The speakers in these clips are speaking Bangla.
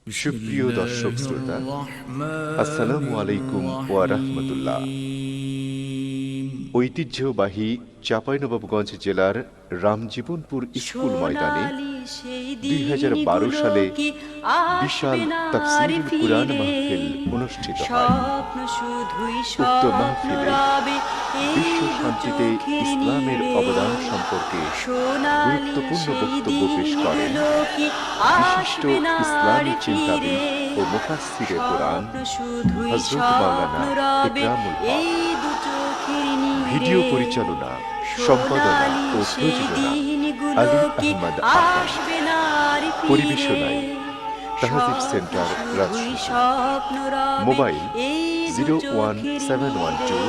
সুপ্রিয় দর্শক শ্রোতা, আসসালামু আলাইকুম ওয়া রাহমাতুল্লাহ। ঐতিহ্যবাহী চাঁপাইনবাবগঞ্জ জেলার রামজীবনপুর স্কুল ময়দানে ২০১২ সালে বিশাল তাফসীরুল কুরআন মাহফিল অনুষ্ঠিত হয়। উক্ত মাহফিলে বিশ্ব শান্তিতে ইসলামের অবদান সম্পর্কে গুরুত্বপূর্ণ বক্তব্য পেশ করেন বিশিষ্ট ইসলামী চিন্তাবিদ ও মুফাসসিরে কুরআন হযরত মাওলানা ইকরামুল হক। ভিডিও পরিচালনা, সম্পাদনা ও প্রযোজনা Ali Ahmad Ahmad. পরিবেশনায় Tahzib centre Rajshahi. Mobile 01712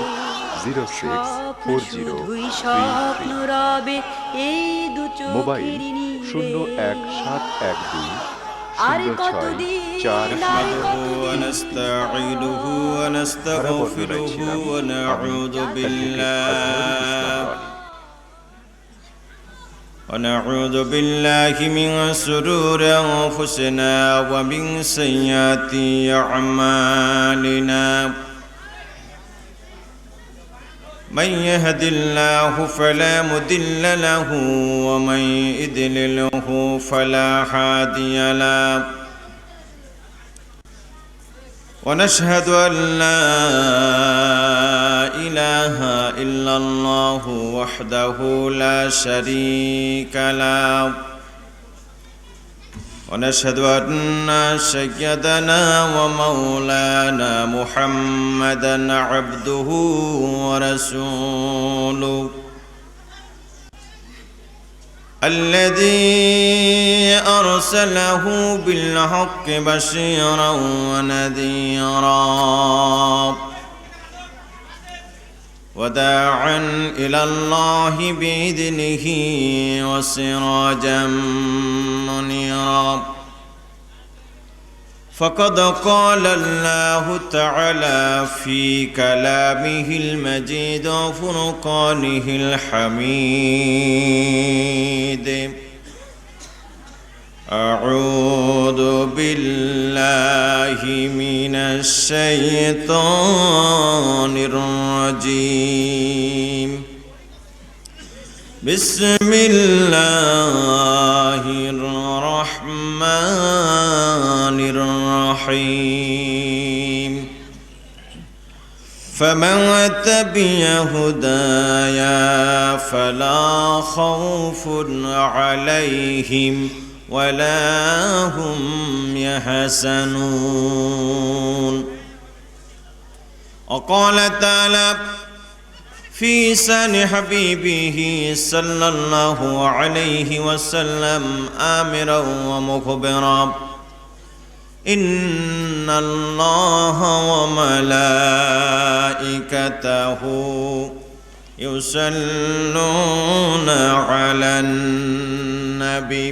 064033। Mobile 01712 نحمده ونستعينه ونستغفره ونعوذ بالله من شرور أنفسنا ومن سيئات أعمالنا. من يهد الله فلا مضل له ومن يضلله فلا هادي له. ونشهد أن لا إله إلا الله وحده لا شريك له. ونشهد أن سيدنا ومولانا محمدا عبده ورسوله الذي أرسله بالحق بشيرا ونذيرا وداعا إلى الله بإذنه وسراجا منيرا. فقد قال الله تعالى في كلامه المجيد وفرقانه الحميد: أعوذ بالله من الشيطان الرجيم. بسم الله الرحمن الرحيم. فمن تبع هدايا فلا خوف عليهم ولا هم يحزنون. وقال تعالى في شان حبيبه صلى الله عليه وسلم آمرا ومخبرا: إن الله وملائكته يصلون على النبي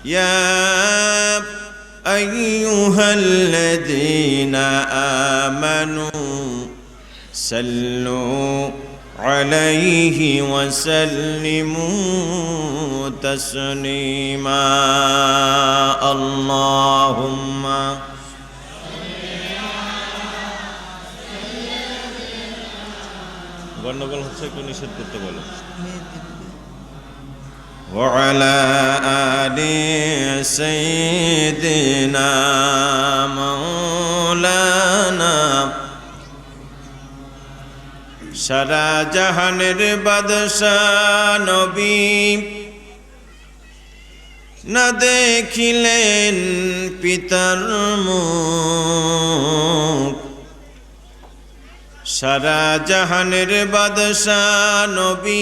يا أيها الذين آمنوا صلوا عليه وسلموا تسليما. اللهم গন্ডগোল হচ্ছে, একটু নিষেধ করতে বলো। وعلى آل سيدنا مولانا সারা জাহানের বাদশাহ নবী না দেখিলেন পিতার মুখ। সারা জাহানের বাদশাহ নবী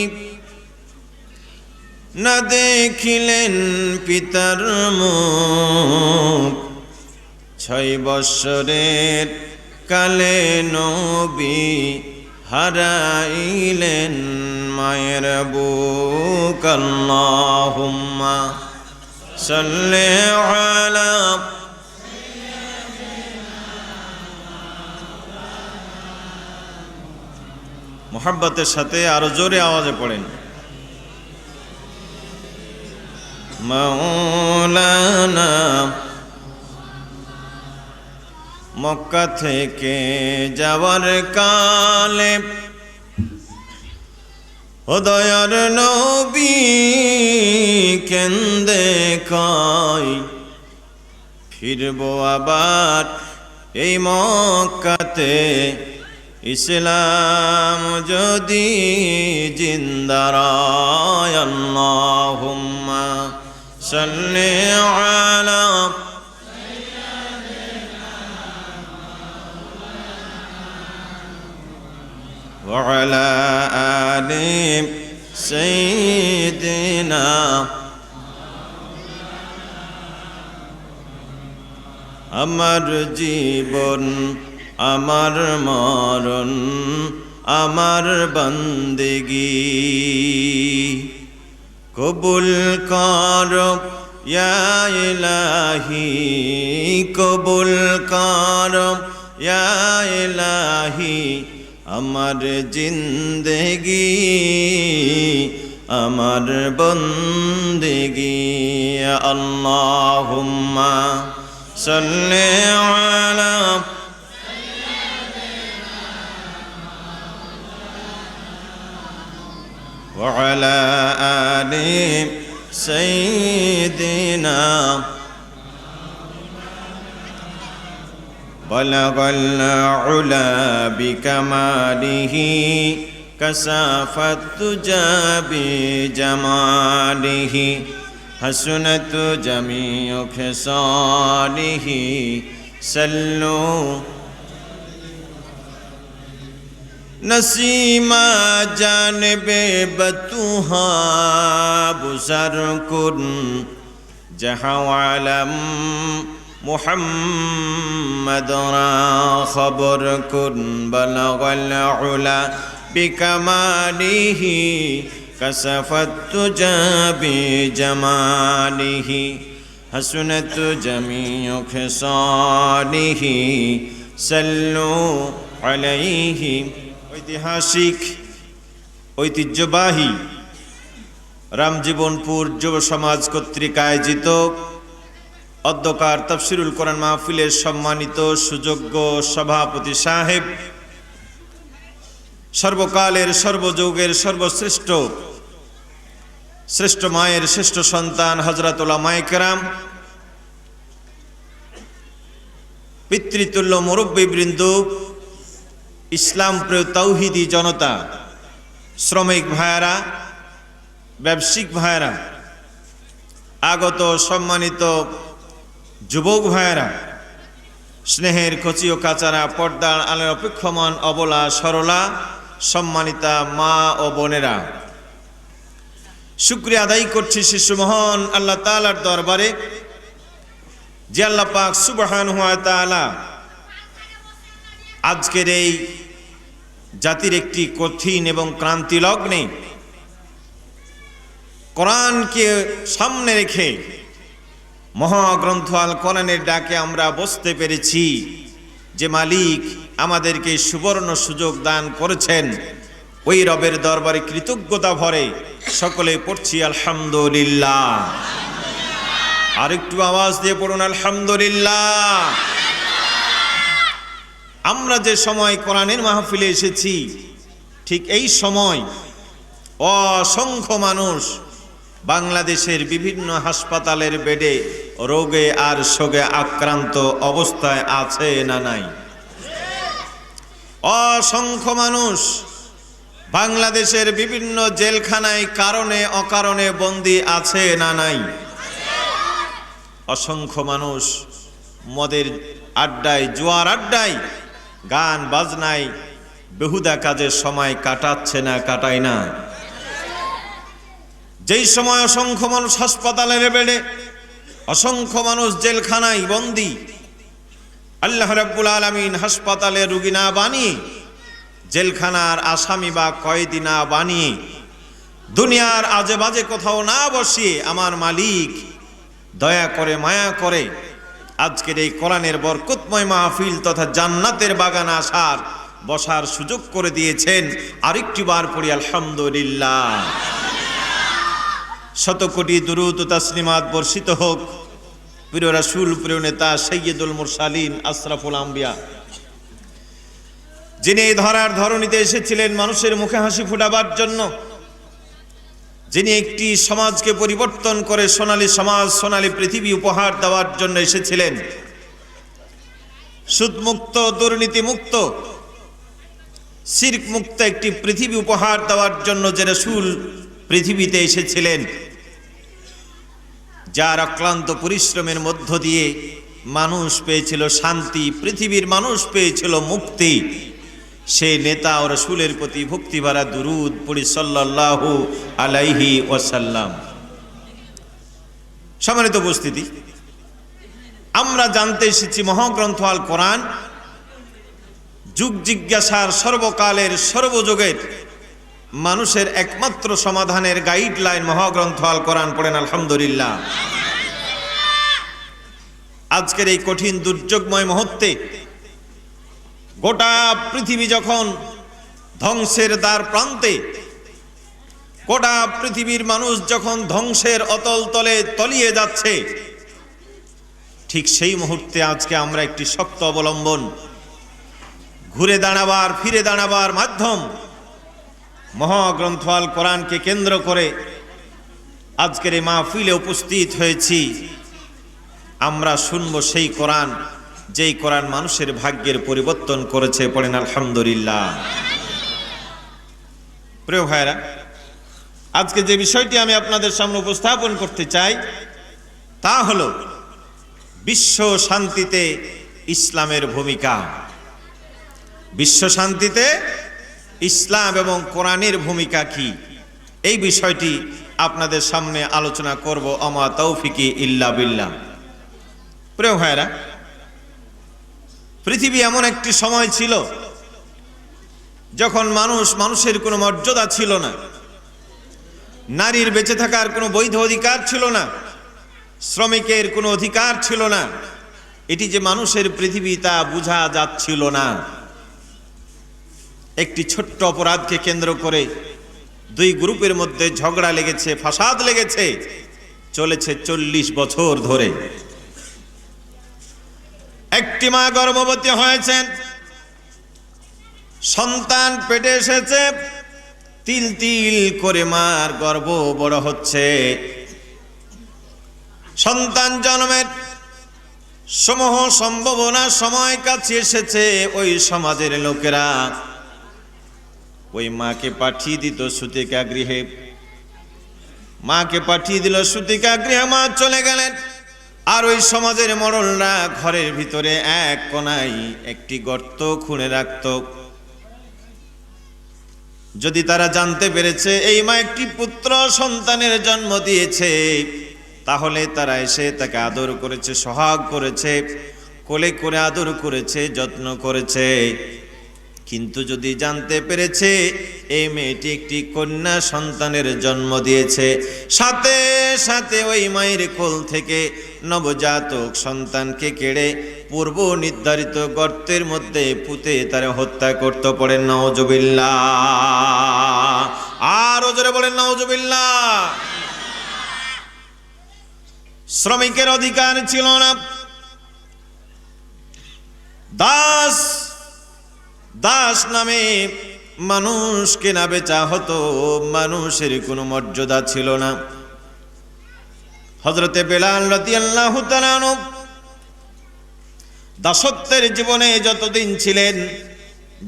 না দেখিলেন পিতার মুখ। 6 বৎসরের কালে নবী হারাইলেন মায়ের বুক। আল্লাহুম্মা সাল্লি আলা মুহাব্বতের সাথে আরো জোরে আওয়াজে পড়েন: মাওলানা মক্কা থেকে যাওয়ার কালে ও দয়ার নবী কেন্দে কয় ফিরবো আবার এই মক্কাতে ইসলাম যদি জিন্দা রায় আল্লাহুম্মা সাল্লি আলা ওয়া আলা আলি সাইয়্যিদিনা আমার জীবন আমার মরণ আমার বন্দেগী কবুল কর ইয়া ইলাহি কবুল কর ইয়া ইলাহি আমার জিন্দেগি আমার বন্দেগী আল্লাহুম্মা সাল্লি আলা ওয়া আলা আলি সাইয়্যিদিনা বালাগাল উলা বিকামালিহি কাসাফাত তুজা বিজামালিহি حسنت جميع خصاله صلوا نسیما جانب بتوہا بسر کن جہاں عالم محمد را خبر کن بلغ العلا بکماله كسفت تجا بجماله حسنت جميع خصاله صلوا عليه ঐতিহাসিক ঐতিহ্যবাহী রামজীবনপুর যুব সমাজ কর্তৃক আয়োজিত অধ্যকার তাফসিরুল কোরআন মাহফিলের সম্মানিত সুযোগ্য সভাপতি সাহেব, সর্বকালের সর্বযুগের সর্বশ্রেষ্ঠ শ্রেষ্ঠ মায়ের শ্রেষ্ঠ সন্তান হযরত উলামায়ে কেরাম, পিতৃতুল্য মুরব্বীবৃন্দ, ইসলাম প্রিয় তাওহীদি জনতা, শ্রমিক ভাইয়েরা, ব্যবসায়িক ভাইয়েরা, আগত সম্মানিত যুবক ভাইয়েরা, স্নেহের কচি ও কাচারা, পর্দার আলোয় অপেক্ষমান অবলা সরলা সম্মানিতা মা ও বোনেরা, শুকরিয়া আদায় করছি শিশু মহান আল্লাহ তাআলার দরবারে যে আল্লাহ পাক সুবহানাহু ওয়া তাআলা আজকের এই জাতির একটি কঠিন এবং ক্রান্তি লগ্নে কোরআনকে সামনে রেখে মহাগ্রন্থ আল কোরআনের ডাকে আমরা বসতে পেরেছি। যে মালিক আমাদেরকে সুবর্ণ সুযোগ দান করেছেন, ওই রবের দরবারে কৃতজ্ঞতা ভরে সকলে পড়ছি আলহামদুলিল্লাহ। আর একটু আওয়াজ দিয়ে পড়ুন আলহামদুলিল্লাহ। আমরা যে সময় কোরআনের মাহফিলে এসেছি, ঠিক এই সময় অসংখ্য মানুষ বাংলাদেশের বিভিন্ন হাসপাতালের বেডে রোগে আর শোকে আক্রান্ত অবস্থায় আছে না নাই? অসংখ্য মানুষ বাংলাদেশের বিভিন্ন জেলখানায় কারণে অকারণে বন্দী আছে না নাই? অসংখ্য মানুষ মদের আড্ডায়, জুয়ার আড্ডায়, গান বাজনায় বেহুদা কাজের সময় কাটাচ্ছে না, কাটায় না? যেই সময় অসংখ্য মানুষ হাসপাতালের বেডে, অসংখ্য মানুষ জেলখানায় বন্দী, আল্লাহ রাব্বুল আলামিন হাসপাতালে রোগী না বানিয়ে, জেলখানার আসামি বা কয়েদি না বানিয়ে, দুনিয়ার আজে বাজে কোথাও না বসিয়ে আমার মালিক দয়া করে মায়া করে আজকের এই কোরআনের বরকতময় মাহফিল তথা জান্নাতের বাগান আসার বসার সুযোগ করে দিয়েছেন। আরেকটি বার পড়ি আলহামদুলিল্লাহ। শত কোটি দুরূদ ও তাসলিমাত বর্ষিত হোক প্রিয় রাসূল, প্রিয় নেতা, সাইয়্যিদুল মুরসালিন, আশরাফুল আম্বিয়া, যিনি এই ধরার ধরণীতে এসেছিলেন মানুষের মুখে হাসি ফোটাবার জন্য, যিনি একটি সমাজকে পরিবর্তন করে সোনালী সমাজ, সোনালী পৃথিবী উপহার দেওয়ার জন্য এসেছিলেন। সুদমুক্ত, দুর্নীতিমুক্ত, শিরক মুক্ত একটি পৃথিবী উপহার দেওয়ার জন্য যে রাসূল পৃথিবীতে এসেছিলেন, যার অক্লান্ত পরিশ্রমের মধ্য দিয়ে মানুষ পেয়েছিল শান্তি, পৃথিবীর মানুষ পেয়েছিল মুক্তি, সেই নেতা ও রাসূলের প্রতি ভক্তিভরা দুরূদ পড়ি সাল্লাল্লাহু আলাইহি ওয়াসাল্লাম। সম্মানিত উপস্থিতি, আমরা জানতে এসেছি মহাগ্রন্থ আল কোরআন যুগ জিজ্ঞাসার, সর্বকালের সর্বযুগের মানুষের একমাত্র সমাধানের গাইডলাইন। মহাগ্রন্থ আল কোরআন পড়েন আলহামদুলিল্লাহ। আজকের এই কঠিন দুর্যোগময় মুহূর্তে গোটা পৃথিবী যখন ধ্বংসের দ্বার প্রান্তে, গোটা পৃথিবীর মানুষ যখন ধ্বংসের অতল তলে তলিয়ে যাচ্ছে, ঠিক সেই মুহূর্তে আজকে আমরা একটি শক্ত অবলম্বন, ঘুরে দাঁড়াবার, ফিরে দাঁড়াবার মাধ্যম মহাগ্রন্থ আল কোরআনকে কেন্দ্র করে আজকের এই মাহফিলে উপস্থিত হয়েছি। আমরা শুনব সেই কোরআন, যেই কোরআন মানুষের ভাগ্যের পরিবর্তন করেছে। পড়েন আলহামদুলিল্লাহ। প্রিয় ভাইরা, আজকে যে বিষয়টি আমি আপনাদের সামনে উপস্থাপন করতে চাই তা হলো বিশ্ব শান্তিতে ইসলামের ভূমিকা। বিশ্ব শান্তিতে ইসলাম এবং কোরআনের ভূমিকা কি, এই বিষয়টি আপনাদের সামনে আলোচনা করব। আমা তৌফিকি ইল্লা বিল্লাহ। প্রিয় ভাইরা, পৃথিবী এমন একটি সময় ছিল যখন মানুষের কোনো মর্যাদা ছিল না, নারীর বেঁচে থাকার কোনো বৈধ অধিকার ছিল না, শ্রমিকের কোনো অধিকার ছিল না। এটি যে মানুষের পৃথিবী তা বোঝা যাচ্ছিল না। একটি ছোট্ট অপরাধকে কেন্দ্র করে দুই গ্রুপের মধ্যে ঝগড়া লেগেছে, ফাসাদ লেগেছে, চলেছে 40 বছর ধরে। একটি মা গর্ভবতী হয়েছেন, সন্তান পেটে এসেছে, তিল তিল করে মার গর্ভ বড় হচ্ছে। সন্তান জন্মের সমূহ সম্ভাবনা সময় কাছে এসেছে। ওই সমাজের লোকেরা ওই মাকে পাঠিয়ে দিত সুতিকা গৃহে, মাকে পাঠিয়ে দিল সুতিকা গৃহে। মা চলে গেলেন, আর ওই সমাজের মরলরা ঘরের ভিতরে এক কোনায় একটি গর্ত খুঁড়ে রাখত। যদি তারা জানতে পেরেছে এই মা একটি পুত্র সন্তানের জন্ম দিয়েছে, তাহলে তারা এসে তাকে আদর করেছে, সোহাগ করেছে, কোলে করে আদর করেছে, যত্ন করেছে। কিন্তু যদি জানতে পেরেছে এই মেয়েটি একটি কন্যা সন্তানের জন্ম দিয়েছে, সাথে সাথে ওই মায়ের কোল থেকে নবজাতক সন্তানকে কেড়ে পূর্ব নির্ধারিত গর্তের মধ্যে পুঁতে তারা হত্যা করতে। পড়েন নাউজুবিল্লাহ। আর জোরে বলেন নাউজুবিল্লাহ। শ্রমিকের অধিকার ছিল না, দাস নামে মানুষ কেনা বেচা হতো, মানুষের কোনো মর্যাদা ছিল না। হযরতে বেলাল রাদিয়াল্লাহু তাআলা আনহু দাসত্বের জীবনে যতদিন ছিলেন,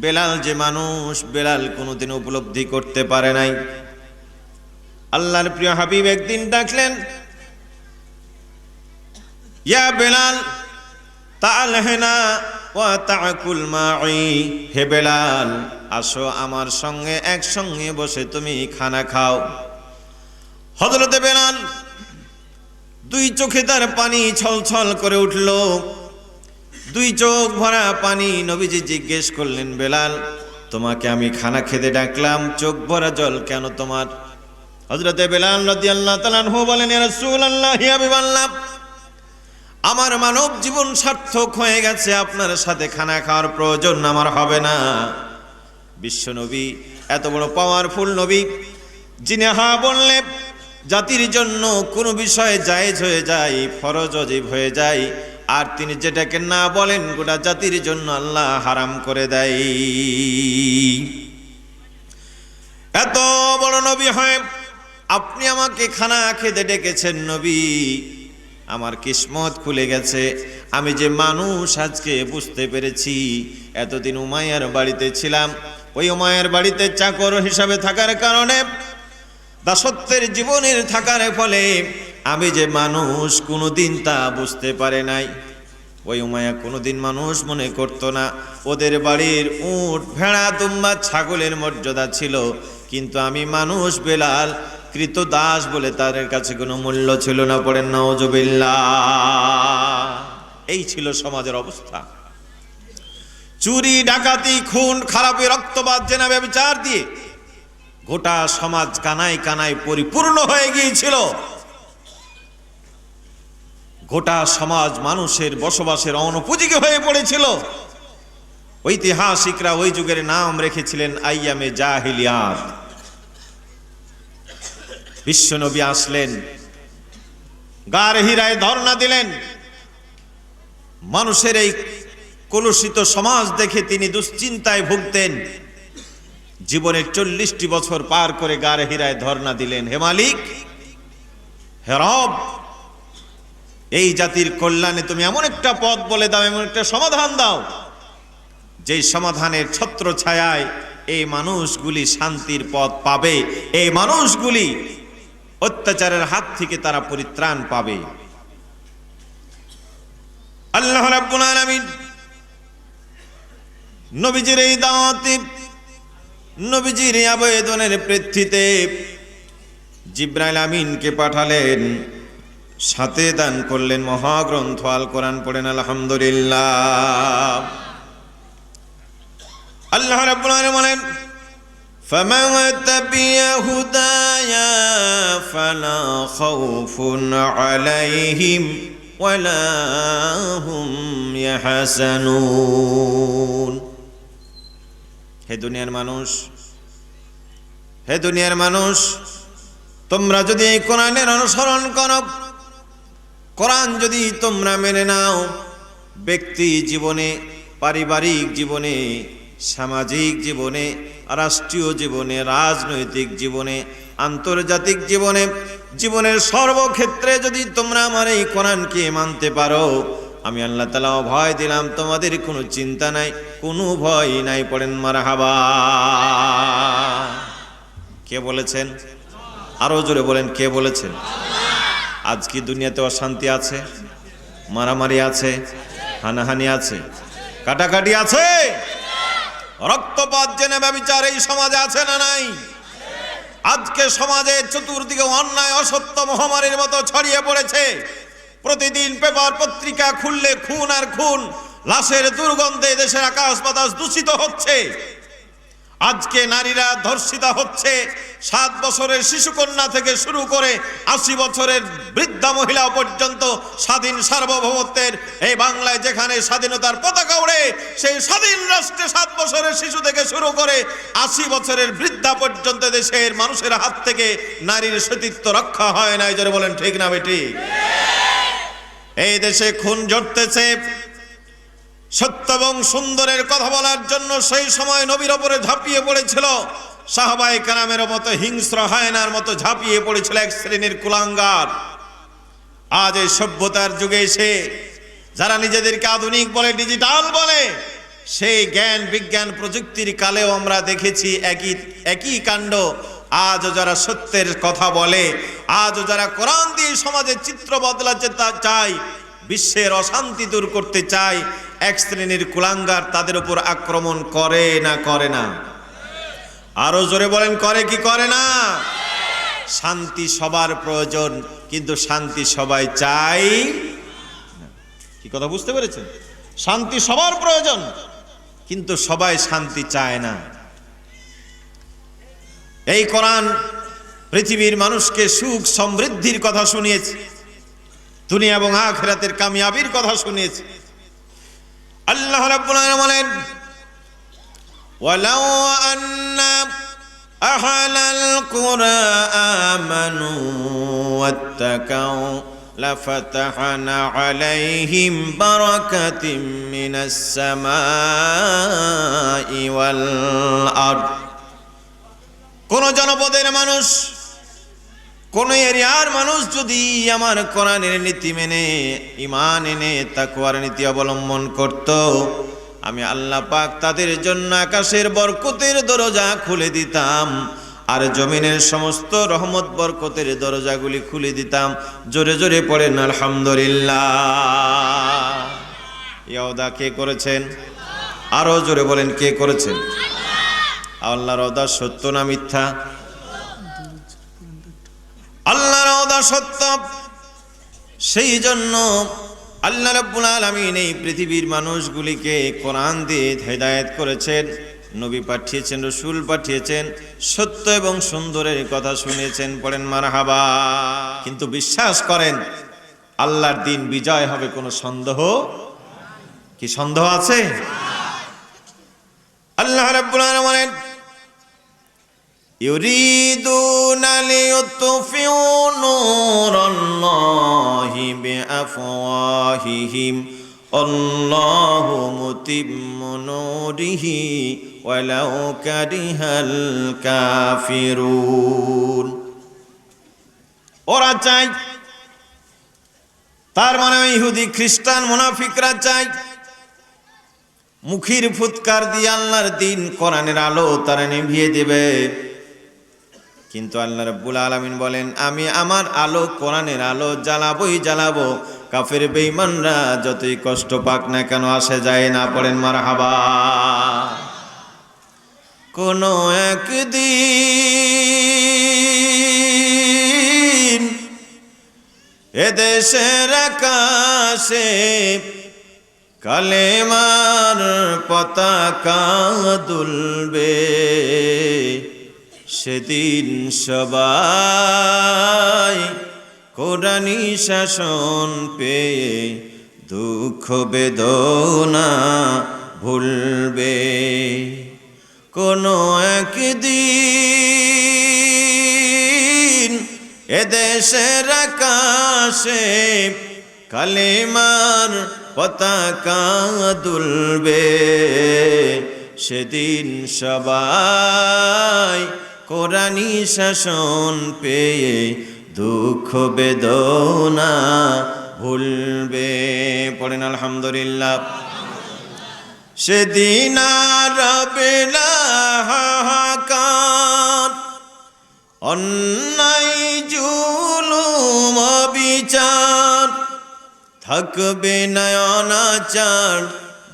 বেলাল যে মানুষ, বেলাল কোনোদিন উপলব্ধি করতে পারে নাই। আল্লাহর প্রিয় হাবিব একদিন ডাকলেন, ইয়া বেলাল তাআল হেনা ওয়া তাকুল মাই। হে বেলাল, আসো আমার সঙ্গে একসঙ্গে বসে তুমি খানা খাও। হযরতে বেলাল দুই চোখে তার পানি ছলছল করে উঠল, দুই চোখ ভরা পানি। নবীজি জিজ্ঞেস করলেন, বেলাল তোমাকে আমি খানা খেতে ডাকলাম, চোখ ভরা জল কেন তোমার? হযরতে বেলাল রাদিয়াল্লাহু তাআলা আনহু বলেন, ইয়া রাসূলুল্লাহ, ইয়া হাবিবাল্লাহ, আমার মানব জীবন সার্থক হয়ে গেছে, আপনার সাথে খানা খাওয়ার প্রয়োজন আমার হবে না। বিশ্ব নবী, এত বড় পাওয়ারফুল নবী, যিনি হা বললে জাতির জন্য কোনো বিষয়ে জায়েজ হয়ে যায়, ফরজ ওয়াজিব হয়ে যায়, আর তিনি যেটাকে না বলেন গোটা জাতির জন্য আল্লাহ হারাম করে দেয়। এত বড় নবী হয় আপনি আমাকে খানা খেতে ডেকেছেন নবী, আমার কিসমত খুলে গেছে। আমি যে মানুষ আজকে বুঝতে পেরেছি। এতদিন উমাইয়ার বাড়িতে ছিলাম, ওই উমাইয়ার বাড়িতে চাকর হিসাবে থাকার কারণে, দাসত্বের জীবনের থাকার ফলে আমি যে মানুষ কোনোদিন তা বুঝতে পারে নাই। ওই উমাইয়া কোনোদিন মানুষ মনে করতো না। ওদের বাড়ির উট, ভেড়া, দুম্বা, ছাগলের মর্যাদা ছিল, কিন্তু আমি মানুষ বেলাল কৃতদাস বলে তাদের কাছে কোনো মূল্য ছিল না। পড়েন নাউজুবিল্লাহ। এই ছিল সমাজের অবস্থা। চুরি, ডাকাতি, খুন, খারাপি, রক্তপাত, জেনা, ব্যভিচার দিয়ে গোটা সমাজ কানায় কানায় পরিপূর্ণ হয়ে গিয়েছিল। গোটা সমাজ মানুষের বসবাসের অনুপযোগী হয়ে পড়েছিল। ঐতিহাসিকরা ওই যুগের নাম রেখেছিলেন আইয়ামে জাহিলিয়াত। বিশ্বনবী আসলেন, গার হিরায় ধর্ণা দিলেন। মানুষের এই কলুষিত সমাজ দেখে তিনি দুশ্চিন্তায় ভুগতেন। জীবনের 40টি বছর পার করে গার হিরায় ধর্ণা দিলেন, হে মালিক, হে রব, এই জাতির কল্যাণে তুমি এমন একটা পথ বলে দাও, এমন একটা সমাধান দাও, যেই সমাধানের ছত্র ছায়ায় এই মানুষগুলি শান্তির পথ পাবে, এই মানুষগুলি অত্যাচারের হাত থেকে তারা পরিত্রাণ পাবে। আল্লাহ রাব্বুল আলামিন নবীজির এই দাওয়াতে, নবীজির আবেদনের প্রেক্ষিতে জিবরাইল আমিনকে পাঠালেন, সাথে দান করলেন মহাগ্রন্থ আল কোরআন। পড়েন আলহামদুলিল্লাহ। আল্লাহ রাব্বুল আলামিন বলেন, ফামান তাবিয়া হুদায়া ফালা খাউফুন আলাইহিম ওয়ালা হুম ইয়াহসানুন। হে দুনিয়ার মানুষ, হে দুনিয়ার মানুষ, তোমরা যদি এই কোরআনের অনুসরণ করো, কোরআন যদি তোমরা মেনে নাও, ব্যক্তি জীবনে, পারিবারিক জীবনে, সামাজিক জীবনে, রাষ্ট্রীয় জীবনে, রাজনৈতিক জীবনে, আন্তর্জাতিক জীবনে, জীবনের সর্বক্ষেত্রে যদি তোমরা আমার এই কোরআনকে মানতে পারো, আমি আল্লাহ তাআলা ভয় দিলাম, তোমাদের কোনো চিন্তা নাই, কোনো ভয় নাই। পড়েন মারহাবা। কে বলেছেন? আরো জোরে বলেন, কে বলেছেন? আজ কি দুনিয়াতে অশান্তি আছে? মারামারি আছে? হানাহানি আছে? কাটাকাটি আছে? রক্তপাত, জেনা, ব্যভিচার এই সমাজে আছে না নাই? আজকে সমাজে চতুর্দিকে অন্যায়, অসত্য মহামারীর মতো ছড়িয়ে পড়েছে। প্রতিদিন পেপার পত্রিকা খুললে খুন আর খুন, লাশের দুর্গন্ধে দেশের আকাশ বাতাস দূষিত হচ্ছে। আজকে নারীরা ধর্ষিতা হচ্ছে। 7 বছরের শিশুকন্যা থেকে শুরু করে 80 বছরের বৃদ্ধা মহিলা পর্যন্ত স্বাধীন সার্বভৌমত্বের এই বাংলায় যেখানে স্বাধীনতার পতাকা ওড়ে, সেই স্বাধীন রাষ্ট্রে 7 বছরের শিশু থেকে শুরু করে 80 বছরের বৃদ্ধা পর্যন্ত দেশের মানুষের হাত থেকে নারীর সতীত্ব রক্ষা হয় না। যারা বলেন ঠিক না বেটি? এই দেশে খুন ঝরতেছে। সত্য এবং সুন্দরের কথা বলার জন্য সেই সময় নবীর ওপরে ঝাঁপিয়ে পড়েছিল সাহাবায়ে কেরামের মতো, হিংস্র হায়নার মতো ঝাঁপিয়ে পড়েছিল এক শ্রেণীর কুলাঙ্গার। আজ এই সভ্যতার যুগে এসে যারা নিজেদেরকে আধুনিক বলে, ডিজিটাল বলে, সেই জ্ঞান বিজ্ঞান প্রযুক্তির কালেও আমরা দেখেছি একই কাণ্ড। আজও যারা সত্যের কথা বলে, আজও যারা কোরআন দিয়ে সমাজের চিত্র বদলাতে চায়, বিশ্বের অশান্তি দূর করতে চায়, এক শ্রেণীর কুলাঙ্গার তাদের উপর আক্রমণ করে না করে না? আরো জোরে বলেন, করে কি করে না? শান্তি সবার প্রয়োজন, কিন্তু শান্তি সবাই চাই না। কি কথা বুঝতে পেরেছেন? শান্তি সবার প্রয়োজন, কিন্তু সবাই শান্তি চায় না। এই কোরআন পৃথিবীর মানুষকে সুখ সমৃদ্ধির কথা শুনিয়েছে, দুনিয়া এবং আখিরাতের কামিয়াবির কথা শুনিয়েছে। আল্লাহ রাব্বুল আলামিন বলেন, ওয়ালাউ আন্না আহলাল কুরআ আমানু ওয়াত্তাকাউ লাফাতাহনা আলাইহিম বারাকাতিম মিনাস সামাই ওয়াল আরদ। কোন জনপদের মানুষ, কোন এরিয়ার মানুষ যদি আমার কোরআনের নীতি মেনে ঈমান এনে তাকওয়ার নীতি অবলম্বন করত, আমি আল্লাহ পাক তাদের জন্য আকাশের বরকতের দরজা খুলে দিতাম, আর জমিনের সমস্ত রহমত বরকতের দরজাগুলি খুলে দিতাম। জোরে জোরে পড়েন আলহামদুলিল্লাহ। এই ওয়াদা কে করেছেন? আরো জোরে বলেন, কে করেছেন? আল্লাহর ওয়াদা সত্য না মিথ্যা? আল্লাহর ওয়াদা সত্য। সেই জন্য আল্লাহ রাব্বুল আলামিন এই পৃথিবীর মানুষগুলিকে কোরআন দিয়ে হেদায়েত করেছেন, নবী পাঠিয়েছেন, রাসূল পাঠিয়েছেন, সত্য এবং সুন্দরের কথা শুনিয়েছেন। পড়েন মারহাবা। কিন্তু বিশ্বাস করেন আল্লাহর দিন বিজয় হবে, কোনো সন্দেহ কি সন্দেহ আছে? আল্লাহ রাব্বুল আলামিন ইউরিদুনা লিয়ুতফিউ নূরাল্লাহি বিআফওয়াহিহিম আল্লাহু মুতিম্মু নূরিহি ওয়ালাউ কারিহাল কাফিরুন। ওরা চায়, তার মানে ইহুদি খ্রিস্টান মুনাফিকরা চায় মুখের ফুৎকার দিয়ে আল্লাহর দিন কোরআনের আলো তারা নিভিয়ে দেবে। কিন্তু আল্লাহ রাব্বুল আলামিন বলেন, আমি আমার আলো কোরআনের আলো জ্বালাবোই জ্বালাবো, কাফের বেঈমানরা যতই কষ্ট পাক না কেন আসে যায় না। পড়েন মারহাবা। কোন একদিন এদেশের আকাশে কালেমার পতাকা দুলবে, সেদিন সবাই কোরআনি শাসন পেয়ে দুঃখ বেদনা ভুলবে। কোন একদিন এদেশের আকাশে কালেমার পতাকা দুলবে, সেদিন সবাই কোরআনি শাসন পেয়ে দুঃখ বেদনা ভুলবে। পড়েন আলহামদুলিল্লাহ। সেদিন আর রবে না হাহাকার, অন্যায় জুলুম বিচার, থাকবে না অনাচার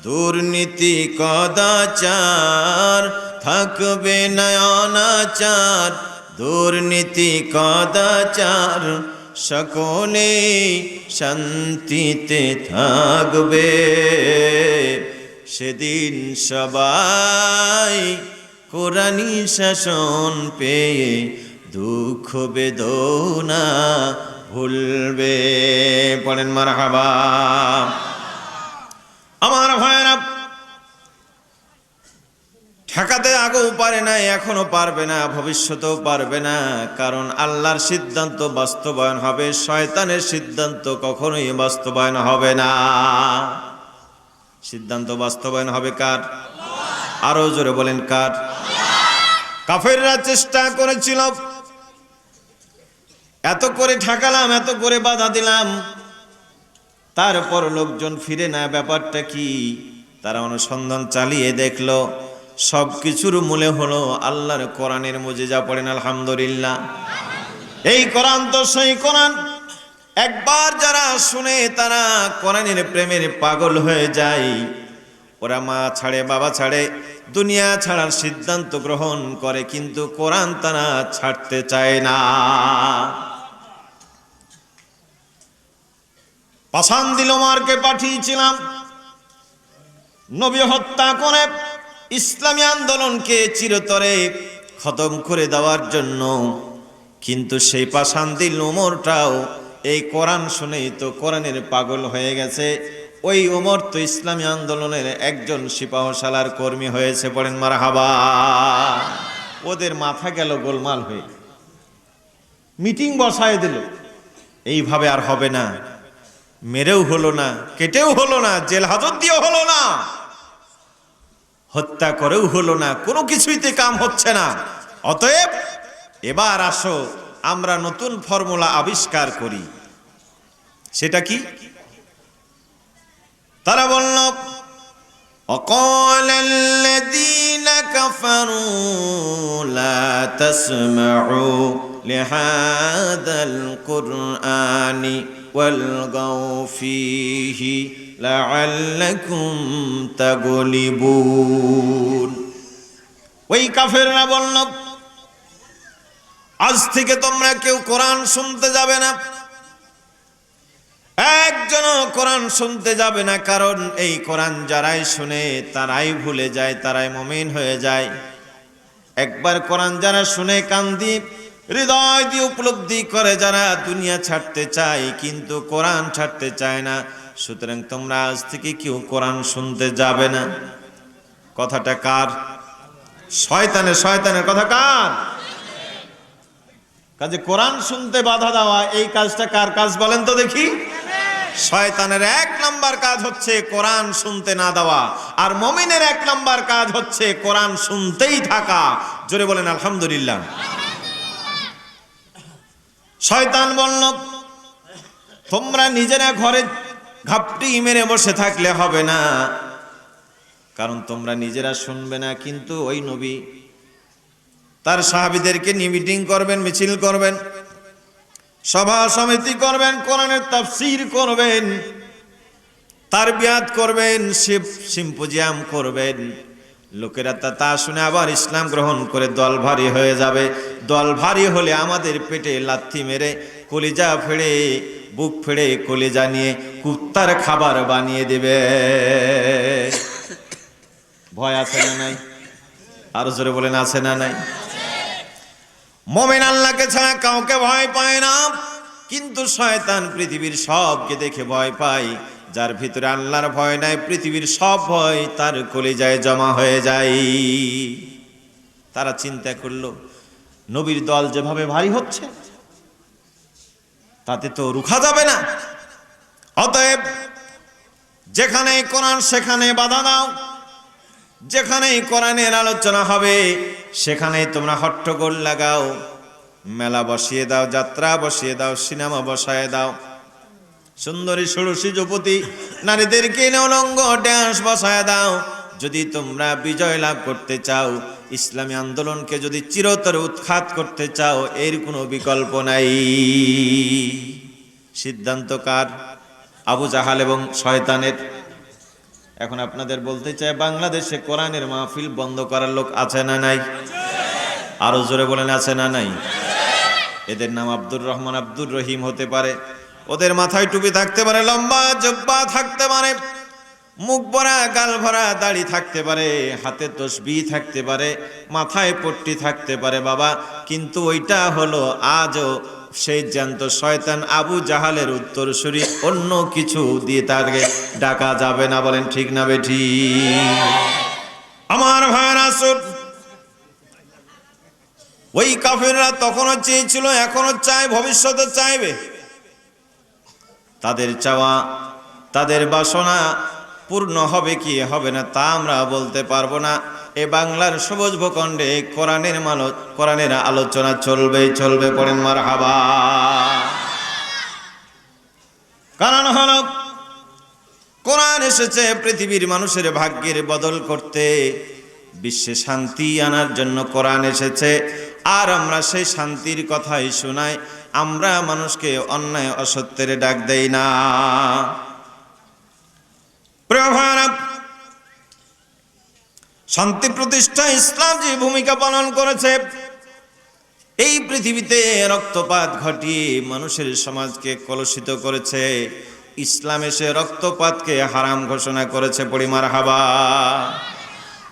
দুর্নীতি কদাচার, থাকবে না অনাচার দুর্নীতি কদাচার, সকলে শান্তিতে থাকবে। সেদিন সবাই কোরআনি শাসন পেয়ে দুঃখ বেদনা ভুলবে। পড়েন মারহাবা। আমার ভাইরা, ঠেকাতে আগেও পারে না, এখনো পারবে না, ভবিষ্যতেও পারবে না। কারণ আল্লাহর সিদ্ধান্ত বাস্তবায়ন হবে, শয়তানের সিদ্ধান্ত কখনোই বাস্তবায়ন হবে না। সিদ্ধান্ত বাস্তবায়ন হবে কার? আরো জোরে বলেন কার? কাফেররা চেষ্টা করেছিল, এত করে ঠেকালাম, এত করে বাধা দিলাম, তারপর লোকজন ফিরে না। ব্যাপারটা কি? তারা অনুসন্ধান চালিয়ে দেখলো সবকিছুর মূলে হলো আল্লাহর কোরআনের মুজিজা। পড়েন আলহামদুলিল্লাহ। এই কোরআন তো সেই কোরআন, একবার যারা শুনে তারা কোরআনের প্রেমের পাগল হয়ে যায়। ওরা মা ছাড়ে, বাবা ছাড়ে, দুনিয়া ছাড়ার সিদ্ধান্ত গ্রহণ করে, কিন্তু কোরআন তারা ছাড়তে চায় না। পাষাণ দিল মারকে পাঠিয়েছিলাম নবী হত্যা করে ইসলামী আন্দোলনকে চিরতরে খতম করে দেওয়ার জন্য। কিন্তু সেই পাষাণ দিল ওমরটাও এই কোরআন শুনেই তো কোরআনের পাগল হয়ে গেছে। ওই ওমর তো ইসলামী আন্দোলনের একজন সিপাহসালার কর্মী হয়েছে। পড়েন মারহাবা। ওদের মাথা গেল গোলমাল হয়ে, মিটিং বসায় দিল। এইভাবে আর হবে না, মেরেও হলো না, কেটেও হলো না, জেল হাজত দিয়েও হলো না, হত্যা করেও হলো না, কোনো কিছুইতে কাম হচ্ছে না। অতএব এবার আসো আমরা নতুন ফর্মুলা আবিষ্কার করি। সেটা কি? তারা বলল, وقال الذين كفروا لا تسمعوا لهذا القرآن والغوا فيه لعلكم تغلبون। ওই কাফেররা বলল, আজ থেকে তোমরা কেউ কোরআন শুনতে যাবে না, একজনও কোরআন শুনতে যাবে না, কারণ এই কোরআন যারাই শুনে তারাই ভুলে যায়, তারাই মুমিন হয়ে যায়। একবার কোরআন যারা শুনে কান দিয়ে হৃদয় দিয়ে উপলব্ধি করে, যারা দুনিয়া ছাড়তে চায় কিন্তু কোরআন ছাড়তে চায় না, সুতরাং তোমরা আজ থেকে কেউ কোরআন শুনতে যাবে না। কথাটা কার? শয়তানের কথা কার? কাজে কোরআন শুনতে বাধা দেওয়া, এই কাজটা কার কাজ বলেন তো দেখি? শয়তানের 1 নাম্বার কাজ হচ্ছে কোরআন শুনতে না দেওয়া, আর মুমিনের 1 নাম্বার কাজ হচ্ছে কোরআন শুনতেই থাকা। জোরে বলেন আলহামদুলিল্লাহ। শয়তান বলল, তোমরা নিজেরা ঘরে ঘাপটি মেরে বসে থাকলে হবে না, কারণ তোমরা নিজেরা শুনবে না, কিন্তু ওই নবী তার সাহাবীদেরকে নিয়ে মিটিং করবেন, মিছিল করবেন, সভা সমিতি করবেন, কোরআনের তাফসীর করবেন, তারবিয়াত করবেন, সিম্পোজিয়াম করবেন। লোকেরা তা শুনে আবার ইসলাম গ্রহণ করে দল ভারী হয়ে যাবে। দল ভারী হলে আমাদের পেটে লাথি মেরে, কলিজা ফেড়ে, বুক ফেড়ে কলিজা নিয়ে কুত্তার খাবার বানিয়ে দেবে। ভয় আছে না নাই? আরো জোরে বলেন, আছে না নাই? মুমিন আল্লাহকে ছাড়া কাউকে ভয় পায় না, কিন্তু শয়তান পৃথিবীর সবকে দেখে ভয় পায়। যার ভিতরে আল্লাহর ভয় নাই, পৃথিবীর সব ভয় তার কলিজায় জমা হয়ে যায়। তারা চিন্তা করলো, নবীর দল যেভাবে ভারী হচ্ছে তাতে তো রুখা যাবে না, অতএব যেখানে কোরআন সেখানে বাধা দাও, যেখানে কোরআনের আলোচনা হবে সেখানে তোমরা হট্টগোল লাগাও, মেলা বসিয়ে দাও, যাত্রা বসিয়ে দাও, সিনেমা বসায় দাও, সুন্দরী ষোড়শী যুবতী নারীদেরকে উলঙ্গ ড্যান্স বসায় দাও। যদি তোমরা বিজয় লাভ করতে চাও, ইসলামী আন্দোলনকে যদি চিরতর উৎখাত করতে চাও, এর কোনো বিকল্প নাই। সিদ্ধান্ত কার? আবু জাহাল এবং শয়তানের। এখন আপনাদের বলতে চাই, বাংলাদেশে কোরআনের মাহফিল বন্ধ করার লোক আছে না নাই? আরো জোরে বলেন, আছে না নাই? এদের নাম আব্দুর রহমান, আব্দুর রহিম হতে পারে, ওদের মাথায় টুপি থাকতে পারে, লম্বা জব্বা থাকতে পারে, মুখ ভরা গাল ভরা দাড়ি থাকতে পারে, হাতে তসবিহ থাকতে পারে, মাথায় পট্টি থাকতে পারে বাবা, কিন্তু ওইটা হলো আজও সেই জ্যান্ত শয়তান আবু জাহালের উত্তরসূরি, অন্য কিছু দিয়ে তাকে ডাকা যাবে না। বলেন ঠিক না বেঠি? আমার ভাইয়েরা, ওই কাফেররা তখনও চেয়েছিল, এখনো চায়, ভবিষ্যতে চাইবে। তাদের চাওয়া, তাদের বাসনা পূর্ণ হবে কি হবে না তা আমরা বলতে পারবো না। এ বাংলার সবুজ ভূখণ্ডে কোরআনের আলোচনা চলবে। পড়েন মারহাবা। কারণ হলো কোরআন এসেছে পৃথিবীর মানুষের ভাগ্যের বদল করতে, বিশ্বে শান্তি আনার জন্য কোরআন এসেছে। আর আমরা সেই শান্তির কথাই শোনাই, আমরা মানুষকে অন্যায় অসত্যের ডাক দেই না। প্রিয় ভাইরা, শান্তি প্রতিষ্ঠায় ইসলাম যে ভূমিকা পালন করেছে, এই পৃথিবীতে রক্তপাত ঘটিয়ে মানুষের সমাজকে কলুষিত করেছে, ইসলাম এসে রক্তপাতকে হারাম ঘোষণা করেছে। পড়ি মারহাবা।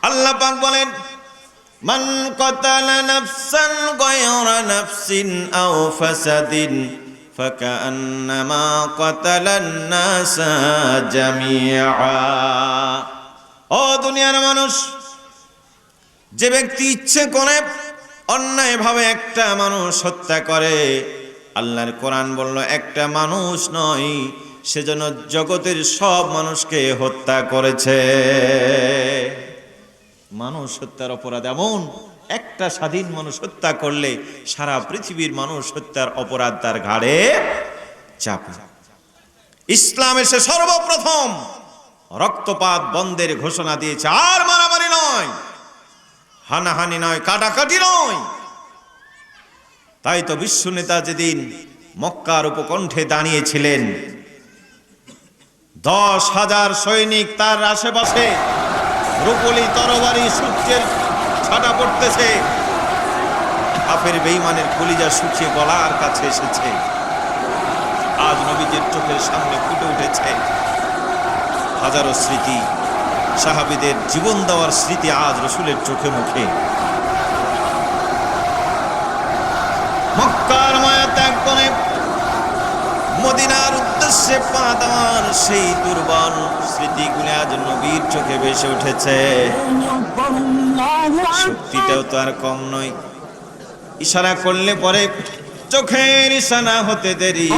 আল্লাহ পাক বলেন, মান কাতালা নাফসান গায়রা নাফসিন আও ফাসাদিন ফাকান্নামা কাতালান নাসা জামিআ। ও দুনিয়ার মানুষ, যে ব্যক্তি ইচ্ছে করে অন্যায়ভাবে একটা মানুষ হত্যা করে, আল্লাহর কোরআন বলল একটা মানুষ নয়, সেজন্য জগতের সব মানুষকে হত্যা করেছে। মানুষ হত্যার অপরাধ এমন, একটা স্বাধীন মানুষ হত্যা করলে সারা পৃথিবীর মানুষ হত্যার অপরাধ তার ঘাড়ে চাপে। ইসলাম এসে সর্বপ্রথম রক্তপাত বন্ধের ঘোষণা দিয়েছে। আর মারামারি নয়, হানাহানি নয়, কাটাকাটি নয়। তাই তো বিশ্ব নেতা যেদিন মক্কার উপকণ্ঠে দাঁড়িয়েছিলেন, 10,000 সৈনিক তার আশেপাশে, রূপলি তরবারি সূর্যের ছাটা পড়তেছে, কাফের বেঈমানের কলিজা শুকিয়ে গলার কাছে এসেছে। আজ নবীজির চোখের সামনে ফুটে উঠেছে হাজারো স্মৃতি, সাহাবীদের জীবন দেওয়ার স্মৃতি আজ রসুলের চোখে মুখে। মক্কার মায়া ত্যাগ করে মদিনার উদ্দেশ্যে পা দেওয়ার সেই দুর্বল স্মৃতিগুলো আজ নবীর চোখে ভেসে উঠেছে। শক্তিটাও তো আর কম নয়, ইশারা করলে পরে চোখের ইশারা হতে দেরি,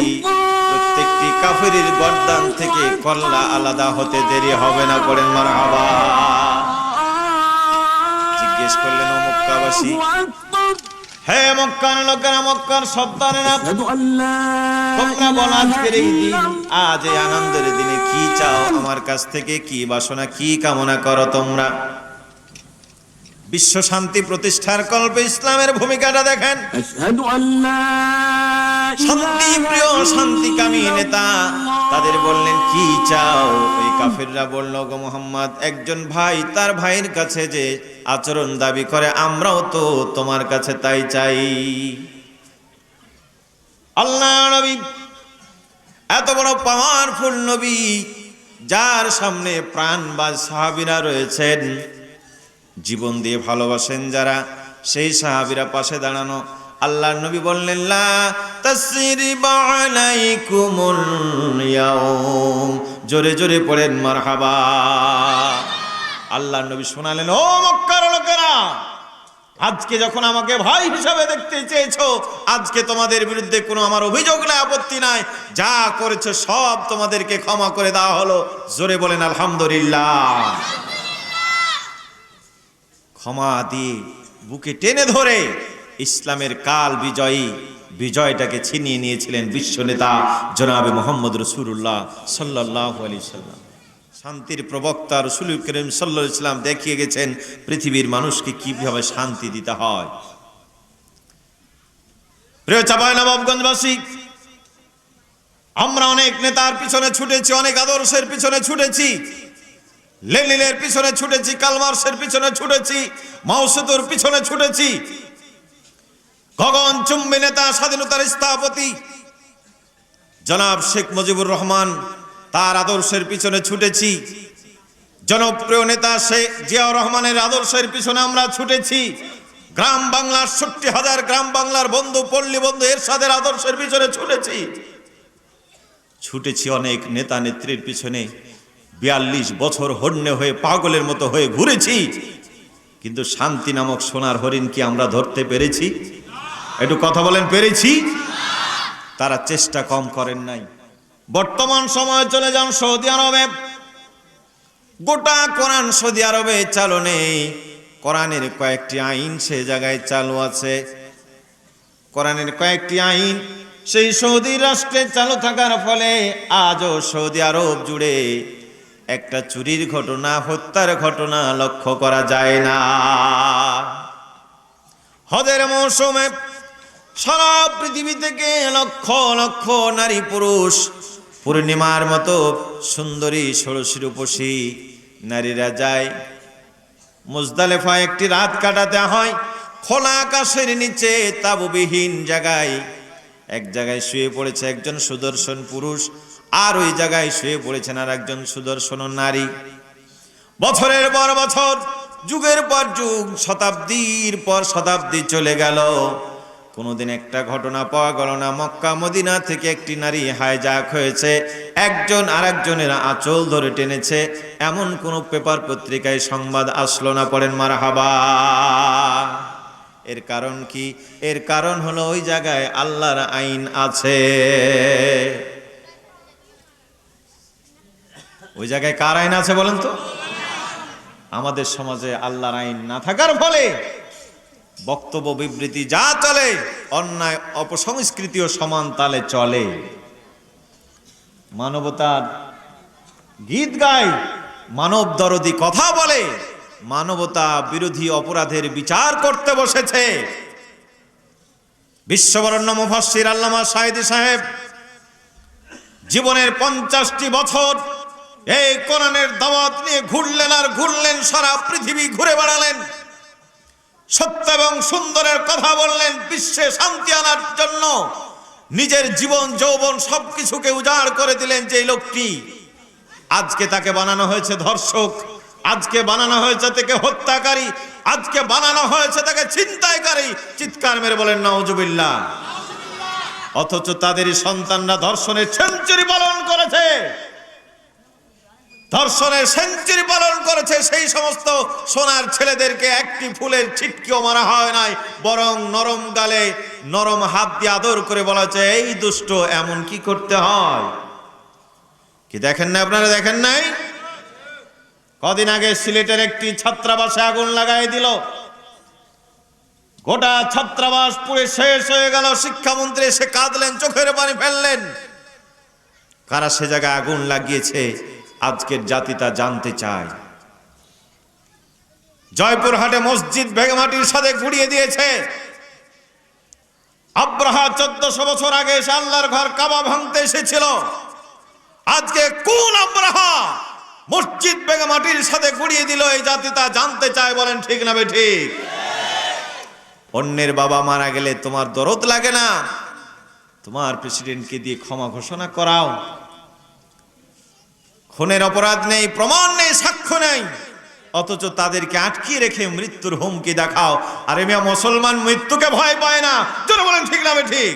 প্রত্যেকটি কাফেরের গর্দান থেকে কল্লা আলাদা হতে দেরি হবে না। করেন মারহাবা। জিজ্ঞেস করলেন ও মক্কাবাসী, হে মক্কার লোকেরা, মক্কার সর্দারেরা, তোমরা বলো আজকের এই দিন, আজ এই আনন্দের দিনে কি চাও আমার কাছ থেকে, কি বাসনা, কি কামনা করো তোমরা? বিশ্ব শান্তি প্রতিষ্ঠার কল্পে ইসলামের ভূমিকাটা দেখেন। শান্তি প্রিয়, শান্তিকামী নেতা তাদের বললেন কি চাও? ওই কাফেররা বলল, গো মুহাম্মদ, একজন ভাই তার ভাইয়ের কাছে যে আচরণ দাবি করে, আমরাও তো তোমার কাছে তাই চাই। আল্লাহ নবী এত বড় পাওয়ারফুল নবী, যার সামনে প্রাণবাজ সাহাবীরা রয়েছেন, জীবন দিয়ে ভালোবাসেন যারা, সেই সাহাবীরা পাশে দাঁড়ানো। আল্লাহর নবী বললেন, লা তাসরিবা আলাইকুমুল ইয়াউম। জোরে জোরে পড়েন মারহাবা। আল্লাহর নবী শোনালেন, ও মক্কার লোকেরা, আজকে যখন আমাকে ভাই হিসাবে দেখতে চেয়েছো, আজকে তোমাদের বিরুদ্ধে কোনো আমার অভিযোগ নাই, আপত্তি নাই, যা করেছো সব তোমাদেরকে ক্ষমা করে দেওয়া হলো। জোরে বলেন আলহামদুলিল্লাহ। ক্ষমা দিয়ে বুকে টেনে ধরে ইসলামের কাল বিজয়ী বিজয়টাকে ছিনিয়ে নিয়েছিলেন বিশ্ব নেতা জনাবে মুহাম্মদ রাসূলুল্লাহ সাল্লাল্লাহু আলাইহি সাল্লাম। শান্তির প্রবক্তা রাসূল করিম সাল্লাল্লাহু আলাইহি সাল্লাম দেখিয়ে গেছেন পৃথিবীর মানুষকে কিভাবে শান্তি দিতে হয়। প্রিয় চাঁপাইনবাবগঞ্জবাসী, আমরা অনেক নেতার পিছনে ছুটেছি, অনেক আদর্শের পিছনে ছুটেছি, লেনিনের পিছনে ছুটেছি, কালমার্সের পিছনে ছুটেছি, মাও সেতুর পিছনে ছুটেছি, গগনচুম্বী নেতা, স্বাধীনতার স্থপতি জনাব শেখ মুজিবুর রহমান, তার আদর্শের পিছনে ছুটেছি, জনপ্রিয় নেতা শেখ জিয়াউর রহমানের আদর্শের পিছনে আমরা ছুটেছি, গ্রাম বাংলার ৬০,০০০ গ্রাম বাংলার বন্ধু, পল্লী বন্ধু এরশাদের আদর্শের পিছনে ছুটেছি অনেক নেতা নেত্রীর পিছনে। ৪২ বছর হন্যে হয়ে পাগলের মতো হয়ে ঘুরেছি, কিন্তু শান্তি নামক সোনার হরিণ কি আমরা ধরতে পেরেছি? একটু কথা বলেন, পেরেছি? তারা চেষ্টা কম করেন নাই। বর্তমান সময়ে চলে যান সৌদি আরবে, গোটা কোরআন সৌদি আরবে চালু নেই। কোরআনের কয়েকটি আইন সে জায়গায় চালু আছে। কোরআনের কয়েকটি আইন সেই সৌদি রাষ্ট্রে চালু থাকার ফলে আজও সৌদি আরব জুড়ে একটা চুরির ঘটনা, হত্যার ঘটনা লক্ষ্য করা যায় না। হজের মৌসুমে সারা পৃথিবী থেকে লক্ষ লক্ষ নারী পুরুষ, পূর্ণিমার মতো সুন্দরী ষোড়শী রূপসী নারীরা যায় মুজদালেফা একটি রাত কাটাতে হয়। খোলা আকাশের নিচে তাবুবিহীন জায়গায় এক জায়গায় শুয়ে পড়েছে একজন সুদর্শন পুরুষ, আর ওই জায়গায় শুয়ে পড়েছেন আর একজন সুদর্শন নারী। বছরের পর বছর, যুগের পর যুগ, শতাব্দীর পর শতাব্দী চলে গেল, কোনোদিন একটা ঘটনা পাওয়া গেল না মক্কা মদিনা থেকে একটি নারী হাইজ্যাক হয়েছে, একজন আরেকজনের আঁচল ধরে টেনেছে, এমন কোন পেপার পত্রিকায় সংবাদ আসলো না। পড়েন মারহাবা। এর কারণ কি? এর কারণ হলো ওই জায়গায় আল্লাহর আইন আছে। ওই জায়গায় কার আইন আছে বলেন তো? আমাদের সমাজে আল্লাহর আইন না থাকার ফলে বক্তব্য বিবৃতি যা চলে, অন্যায় অপসংস্কৃতিও সমান তালে চলে। মানবতার গীত গায়, মানব দরদি কথা বলে, মানবতা বিরোধী অপরাধের বিচার করতে বসেছে। বিশ্ববরেণ্য মুফাসসির আল্লামা সাঈদী সাহেব জীবনের 50টি বছর এই কোরআনের দাওয়াত নিয়ে ঘুরলেন আর ঘুরলেন, সারা পৃথিবী ঘুরে বেড়ালেন, সত্য এবং সুন্দরের কথা বললেন, বিশ্বে শান্তি আনার জন্য নিজের জীবন যৌবন সবকিছুকে উজাড় করে দিলেন। যে লোকটি আজকে তাকে বানানো হয়েছে ধর্ষক, আজকে বানানো হয়েছে তাকে হত্যাকারী, আজকে বানানো হয়েছে তাকে ছিনতাইকারী। চিৎকার মেরে বলেন নাউজুবিল্লাহ। অথচ তাদেরই সন্তানরা ধর্ষণের সেঞ্চুরি পালন করেছে, ধর্ষণের সেঞ্চুরি পালন করেছে। সেই সমস্ত সোনার ছেলেদেরকে একটি ফুলের ছিটকিও মারা হয় নাই, বরং নরম গালে নরম হাত দিয়ে আদর করে বলা হচ্ছে, এই দুষ্ট এমন কি করতে হয়। কি দেখেন না আপনারা? দেখেন নাই? কদিন আগে সিলেটের একটি ছাত্রাবাসে আগুন লাগাই দিল, গোটা ছাত্রাবাস পুড়ে শেষ হয়ে গেল। শিক্ষামন্ত্রী এসে কাঁদলেন, চোখের পানি ফেললেন। কারা সে জায়গায় আগুন লাগিয়েছে আজকের জাতি তা জানতে চায়। জয়পুরহাটে মসজিদ ভেঙে মাটির সাথে গুড়িয়ে দিয়েছে। আব্রাহা 1400 বছর আগে এসে আল্লাহর ঘর কাবা ভাঙতে এসেছিল। আজকে কোন আব্রাহা মসজিদ ভেঙে মাটির সাথে গুড়িয়ে দিল? এই জাতি তা জানতে চায়। বলেন ঠিক না বেঠিক? অন্যের বাবা মারা গেলে তোমার দরদ লাগে না? তোমার প্রেসিডেন্টকে দিয়ে ক্ষমা ঘোষণা করাও। খুনের অপরাধ নেই, প্রমাণ নেই, সাক্ষ্য নেই, অথচ তাদেরকে আটকিয়ে রেখে মৃত্যুর হুমকি দেখাও। আরে মিয়া, মুসলমান মৃত্যুকে ভয় পায় না। যারা বলেন ঠিক না ঠিক?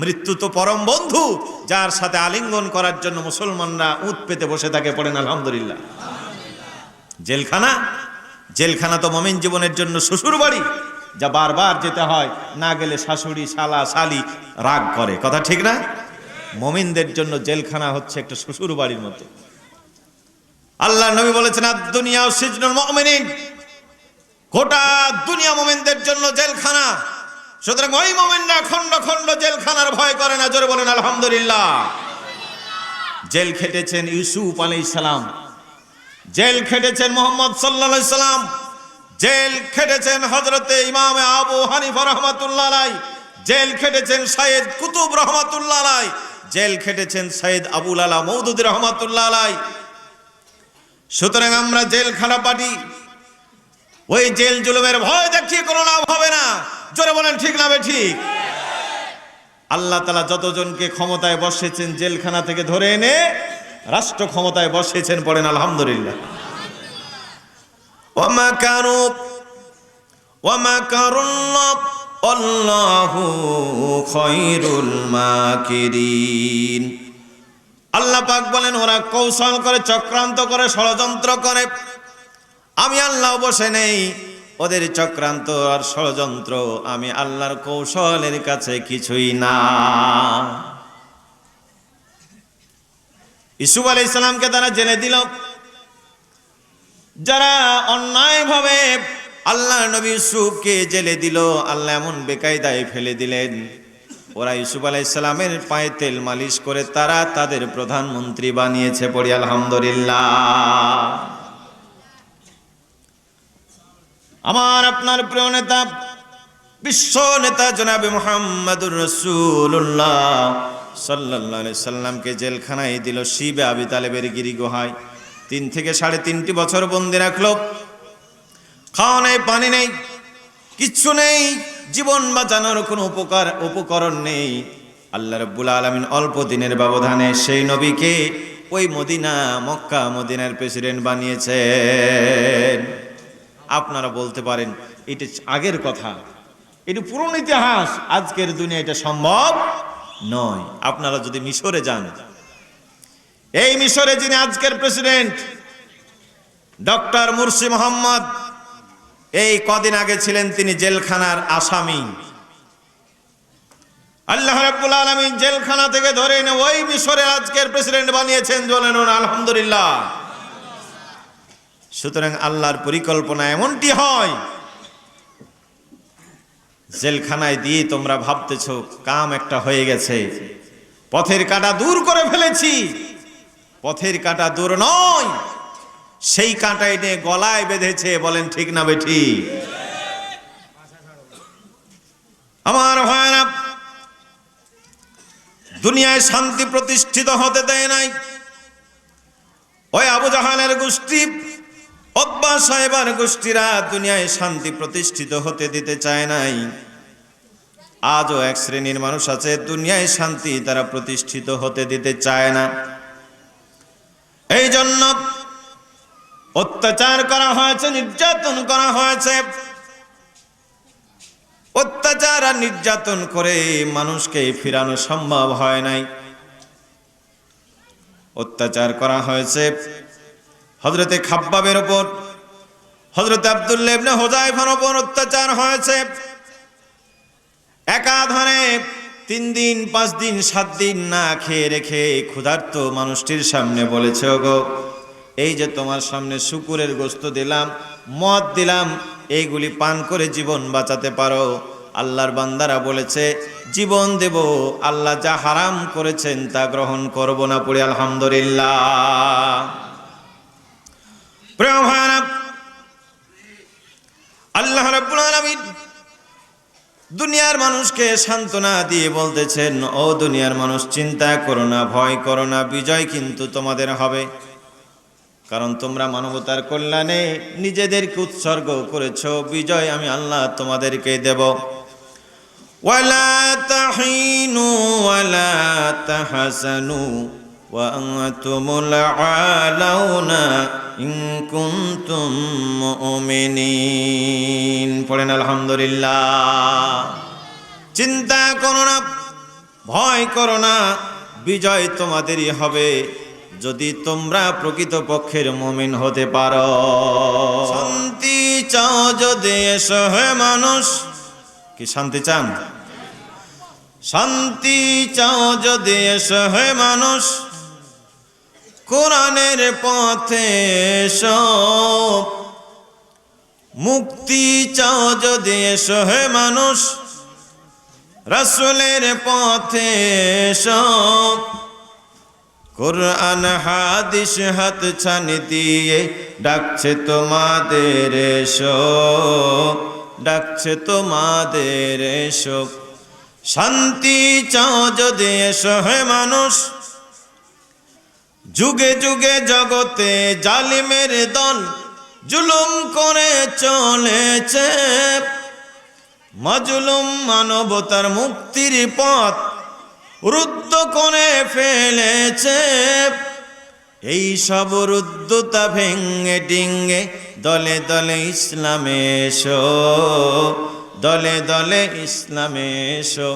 মৃত্যু তো পরম বন্ধু, যার সাথে আলিঙ্গন করার জন্য মুসলমানরা উৎ পেতে বসে থাকে। পড়েন আলহামদুলিল্লাহ। জেলখানা, জেলখানা তো মুমিন জীবনের জন্য শ্বশুর বাড়ি, যা বারবার যেতে হয়। না গেলে শাশুড়ি, শালা, শালি রাগ করে। কথা ঠিক না? মুমিনদের জন্য জেলখানা হচ্ছে একটা শ্বশুর বাড়ির মতো। আল্লাহ নবী বলেছেন, আদ-দুনিয়া সিজনুল মুমিনিন, গোটা দুনিয়া মুমিনদের জন্য জেলখানা। সুতরাং ওই মুমিনরা খন্ড খন্ড জেলখানার ভয় করে না। জোরে বলেন আলহামদুলিল্লাহ। জেল খেটেছেন ইউসুফ আলাইহিস সালাম, জেল খেটেছেন মুহাম্মদ সাল্লাল্লাহু আলাইহি সাল্লাম, জেল খেটেছেন হযরতে ইমাম আবু হানিফা রাহমাতুল্লাহ আলাইহি, জেল খেটেছেন সাইয়েদ কুতুব রাহমাতুল্লাহ আলাইহি, জেল খেটেছেন সাইয়েদ আবুল আলা মওদুদি রাহমাতুল্লাহ আলাইহি। সুতরাং আমরা জেল খানা পাটি, ওই জেল জুলুমের ভয় দেখিয়ে কোনো লাভ হবে না। জোরে বলেন ঠিক না ঠিক? আল্লাহ তাআলা যতজনকে ক্ষমতায় বসিয়েছেন জেলখানা থেকে ধরে এনে রাষ্ট্র ক্ষমতায় বসিয়েছেন। পড়েন আলহামদুলিল্লাহ। ওয়া মাকারুল্লাহ আল্লাহু খায়রুল মাকিরিন। আল্লাহ পাক বলেন, ওরা কৌশল করে, চক্রান্ত করে, ষড়যন্ত্র করে, আমি আল্লাহ বসে নেই। ওদের চক্রান্ত আর ষড়যন্ত্র আমি আল্লাহর কৌশলের কাছে কিছুই না। ইউসুফ আলাইহিস সালামকে তারা জেলে দিল। যারা অন্যায়ভাবে আল্লাহ নবী ইউসুফকে জেলে দিল, আল্লাহ এমন বেকায়দায় ফেলে দিলেন, ওরা ইউসুফ আলাইহিস সালামের পায়ে তেল মালিশ করে তারা তাদের প্রধানমন্ত্রী বানিয়েছে। পড়ি আলহামদুলিল্লাহ। আমার আপনার প্রিয় নেতা, বিশ্ব নেতা জনাবে মুহাম্মদুর রাসূলুল্লাহ সাল্লাল্লাহু আলাইহি সাল্লামকে জেলখানায় দিল, শিবে আবি তালেবের গিরি গুহায় 3 থেকে 3.5 বছর বন্দি রাখলো। খাওয়া নেই, পানি নেই, কিচ্ছু নেই, জীবন বাঁচানোর কোনো উপকরণ নেই। আল্লাহ রাব্বুল আলামিন অল্প দিনের ব্যবধানে সেই নবীকে ওই মদিনা, মক্কা মদিনার প্রেসিডেন্ট বানিয়েছেন। আপনারা বলতে পারেন এটা আগের কথা, এটা পুরনো ইতিহাস, আজকের দুনিয়া এটা সম্ভব নয়। আপনারা যদি মিশরে যান, এই মিশরে যিনি আজকের প্রেসিডেন্ট ডক্টর মুরসি মোহাম্মদ, এই কদিন আগে ছিলেন তিনি জেলখানার আসামি। আল্লাহ রাব্বুল আলামিন জেলখানা থেকে ধরে এনে ওই মিশরের আজকের প্রেসিডেন্ট বানিয়েছেন। বলেন আলহামদুলিল্লাহ। সুতরাং আল্লাহর পরিকল্পনা এমনটি হয়, জেলখানায় দিয়ে তোমরা ভাবতেছ কাম একটা হয়ে গেছে, পথের কাঁটা দূর করে ফেলেছি। পথের কাঁটা দূর নয়, সেই কাঁটা এনে গলায় বেঁধেছে। বলেন ঠিক না বেঠি? আমার ভাইরা, দুনিয়ায় শান্তি প্রতিষ্ঠিত হতে দেয় নাই ওই আবু জাহালের গোষ্ঠী, উতবা সাহেবের গোষ্ঠীরা দুনিয়ায় শান্তি প্রতিষ্ঠিত হতে দিতে চায় নাই। আজও এক শ্রেণীর মানুষ আছে দুনিয়ায় শান্তি তারা প্রতিষ্ঠিত হতে দিতে চায় না। এই জন্য অত্যাচার করা হয়েছে, নির্যাতন করা হয়েছে। অত্যাচার আর নির্যাতন করে মানুষকে ফিরানো সম্ভব হয় নাই। অত্যাচার করা হয়েছে হযরতে খাব্বাবের উপর, হযরতে আব্দুল্লাহ ইবনে হুযায়ফার উপর অত্যাচার হয়েছে। একাধারে 3 দিন 5 দিন 7 দিন না খেয়ে রেখে ক্ষুধার্ত মানুষটির সামনে বলেছে, ওগো এই যে তোমার সামনে শুকুরের গোশত দিলাম, মদ দিলাম, এইগুলি পান করে জীবন বাঁচাতে পারো। আল্লাহর বান্দারা বলেছে জীবন দেব, আল্লাহ যা হারাম করেছেন তা গ্রহণ করব না। পড়ে আলহামদুলিল্লাহ। প্রিয় ভাইরা, আল্লাহ রাব্বুল আলামিন দুনিয়ার মানুষকে সান্ত্বনা দিয়ে বলতেছেন, ও দুনিয়ার মানুষ চিন্তা করো না, ভয় করো না, বিজয় কিন্তু তোমাদের হবে। কারণ তোমরা মানবতার কল্যাণে নিজেদেরকে উৎসর্গ করেছো, বিজয় আমি আল্লাহ তোমাদেরকে দেব। ওয়ালা তাহিনু ওয়ালা তাহসানু ওয়া আনতুমুল আলাউনা ইন কুনতুম মুমিনিন। পড়েন আলহামদুলিল্লাহ। চিন্তা করো না, ভয় করো না, বিজয় তোমাদেরই হবে যদি তোমরা প্রকৃতপক্ষের মুমিন হতে পারো। শান্তি চাও যদি এসো হে মানুষ। কি শান্তি চান? শান্তি চাও যদি এসো হে মানুষ, কোরআনের পথে এসো। মুক্তি চাও যদি এসো হে মানুষ, রাসূলের পথে এসো। কুরআন হাদিস হাত ছানি দিয়ে ডাকছে তোমাদের এসো, ডাকছে তোমাদের এসো। শান্তি চাও যদি এসো হে মানুষ, যুগে যুগে জগতে জালিমের দল জুলুম করে চলেছে। মাজলুম মানবতার মুক্তির পথ রুদ্ধ করে ফেলেছে। এই সব রুদ্ধতা ভেঙে ডিঙে দলে দলে ইসলামে এসো, দলে দলে ইসলামে এসো।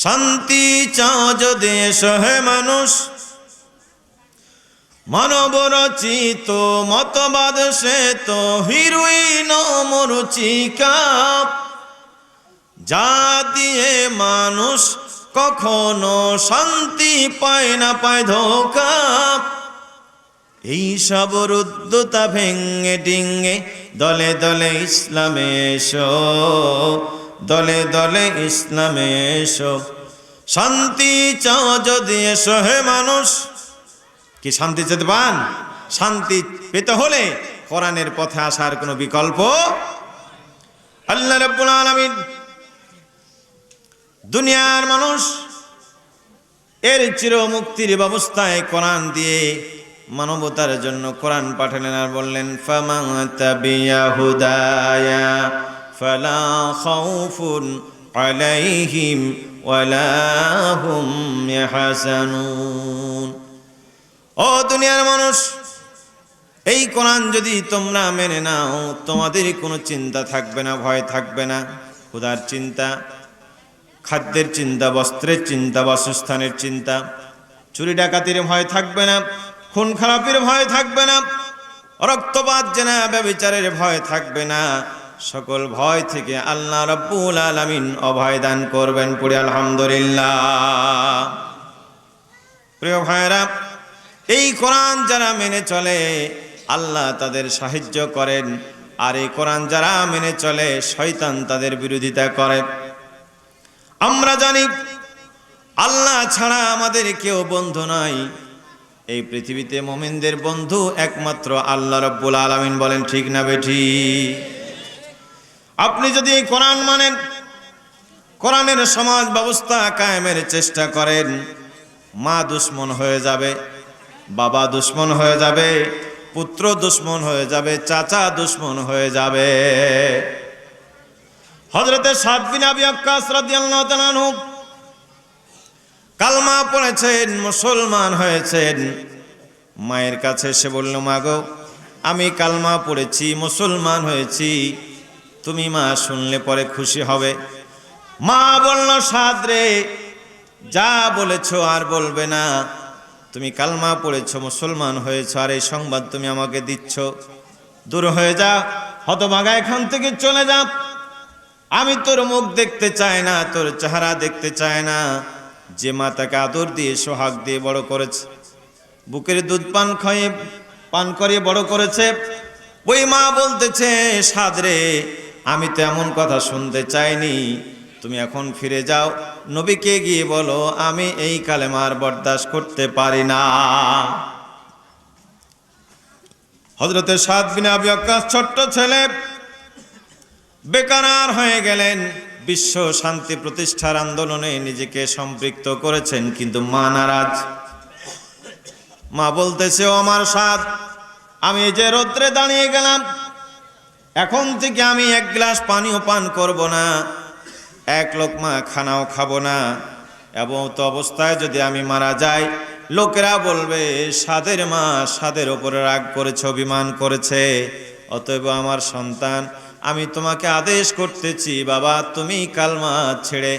শান্তি চাও যদি এসো হে মানুষ, মানব রচিত মতবাদ সে তো হিরোইন মরুচিকা, যা দিয়ে মানুষ কখনো শান্তি পায় না, পায় ধোঁকা। এই সব রুদ্ধতা ভেঙে ডিঙে দলে দলে ইসলামে এসো, দলে দলে ইসলামে এসো। শান্তি চাও যদি এসো হে মানুষ। কি শান্তি চেতে পান? শান্তি পেতে হলে কোরআনের পথে আসার কোনো বিকল্প। আল্লাহ রাব্বুল আলামিন দুনিয়ার মানুষ এর চির মুক্তির ব্যবস্থায় কোরআন দিয়ে মানবতার জন্য কোরআন পাঠালেন আর বললেন, ফামান তাবিয়া হুদায়া ফালা খাউফুন আলাইহিম ওয়ালা হুম ইয়াহজানুন। ও দুনিয়ার মানুষ, এই কোরআন যদি তোমরা মেনে নাও, তোমাদের কোনো চিন্তা থাকবে না, ভয় থাকবে না। ক্ষুধার চিন্তা, খাদ্যের চিন্তা, বস্ত্রের চিন্তা, বাসস্থানের চিন্তা, চুরি ডাকাতির ভয় থাকবে না, খুন খারাপির ভয় থাকবে না, রক্তপাত জেনা ব্যভিচারের ভয় থাকবে না। সকল ভয় থেকে আল্লাহ রাব্বুল আলামিন অভয় দান করবেন। পড়ি আলহামদুলিল্লাহ। প্রিয় ভাইরা, এই কোরআন যারা মেনে চলে আল্লাহ তাদের সাহায্য করেন, আর এই কোরআন যারা মেনে চলে শয়তান তাদের বিরোধিতা করে। আমরা জানি আল্লাহ ছাড়া আমাদের কেউ বন্ধু নাই। এই পৃথিবীতে মুমিনদের বন্ধু একমাত্র আল্লাহ রাব্বুল আলামিন। বলেন ঠিক না বেঠিক? আপনি যদি এই কোরআন মানেন, কোরআনের সমাজ ব্যবস্থা কায়েমের চেষ্টা করেন, মা দুশ্মন হয়ে যাবে, বাবা দুশ্মন হয়ে যাবে, পুত্র দুশ্মন হয়ে যাবে, চাচা দুশ্মন হয়ে যাবে। হযরতে সাদ বিন আবি ওয়াক্কাস রাদিয়াল্লাহু তাআলা আনহু কালমা পড়েছেন, মুসলমান হয়েছেন। মায়ের কাছে এসে বলল, মা গো, আমি কালমা পড়েছি, মুসলমান হয়েছি, তুমি মা শুনলে পরে খুশি হবে। মা বলল, সাদ রে, যা বলেছো আর বলবে না, তুমি কালমা পড়েছো, মুসলমান হয়েছো, আর এই সংবাদ তুমি আমাকে দিচ্ছ। দূর হয়ে যা, হতভাগা, এখান থেকে চলে যা। আমি তোর মুখ দেখতে চাই না, তোর চেহারা দেখতে চাই না। যে মা তাকে আদর দিয়ে সোহাগ দিয়ে বড় করেছে, বুকের দুধ পান করিয়ে বড় করেছে, ওই মা বলতেছে, সাদ রে, আমি তো এমন কথা শুনতে চাইনি, তুমি এখন ফিরে যাও, নবীকে গিয়ে বলো আমি এই কালেমার বরদাস্ত করতে পারি না। হযরতে সাদ বিন আবি ওয়াক্কাস ছোট্ট ছেলে, বেকার হয়ে গেলেন। বিশ্ব শান্তি প্রতিষ্ঠার আন্দোলনে নিজেকে সম্পৃক্ত করেছেন, কিন্তু মা নারাজ। মা বলতেছে, ও আমার সাদ, আমি এই যে রৌদ্রে দাঁড়িয়ে গেলাম, এখন থেকে আমি এক গ্লাস পানিও পান করব না, এক লোকমা খানাও খাবো না, এবং তো অবস্থায় যদি আমি মারা যাই, লোকেরা বলবে সাদের মা সাদের ওপরে রাগ করেছে, অভিমান করেছে। অতএব আমার সন্তান, আমি তোমাকে আদেশ করতেছি, বাবা, তুমি কালমা ছেড়ে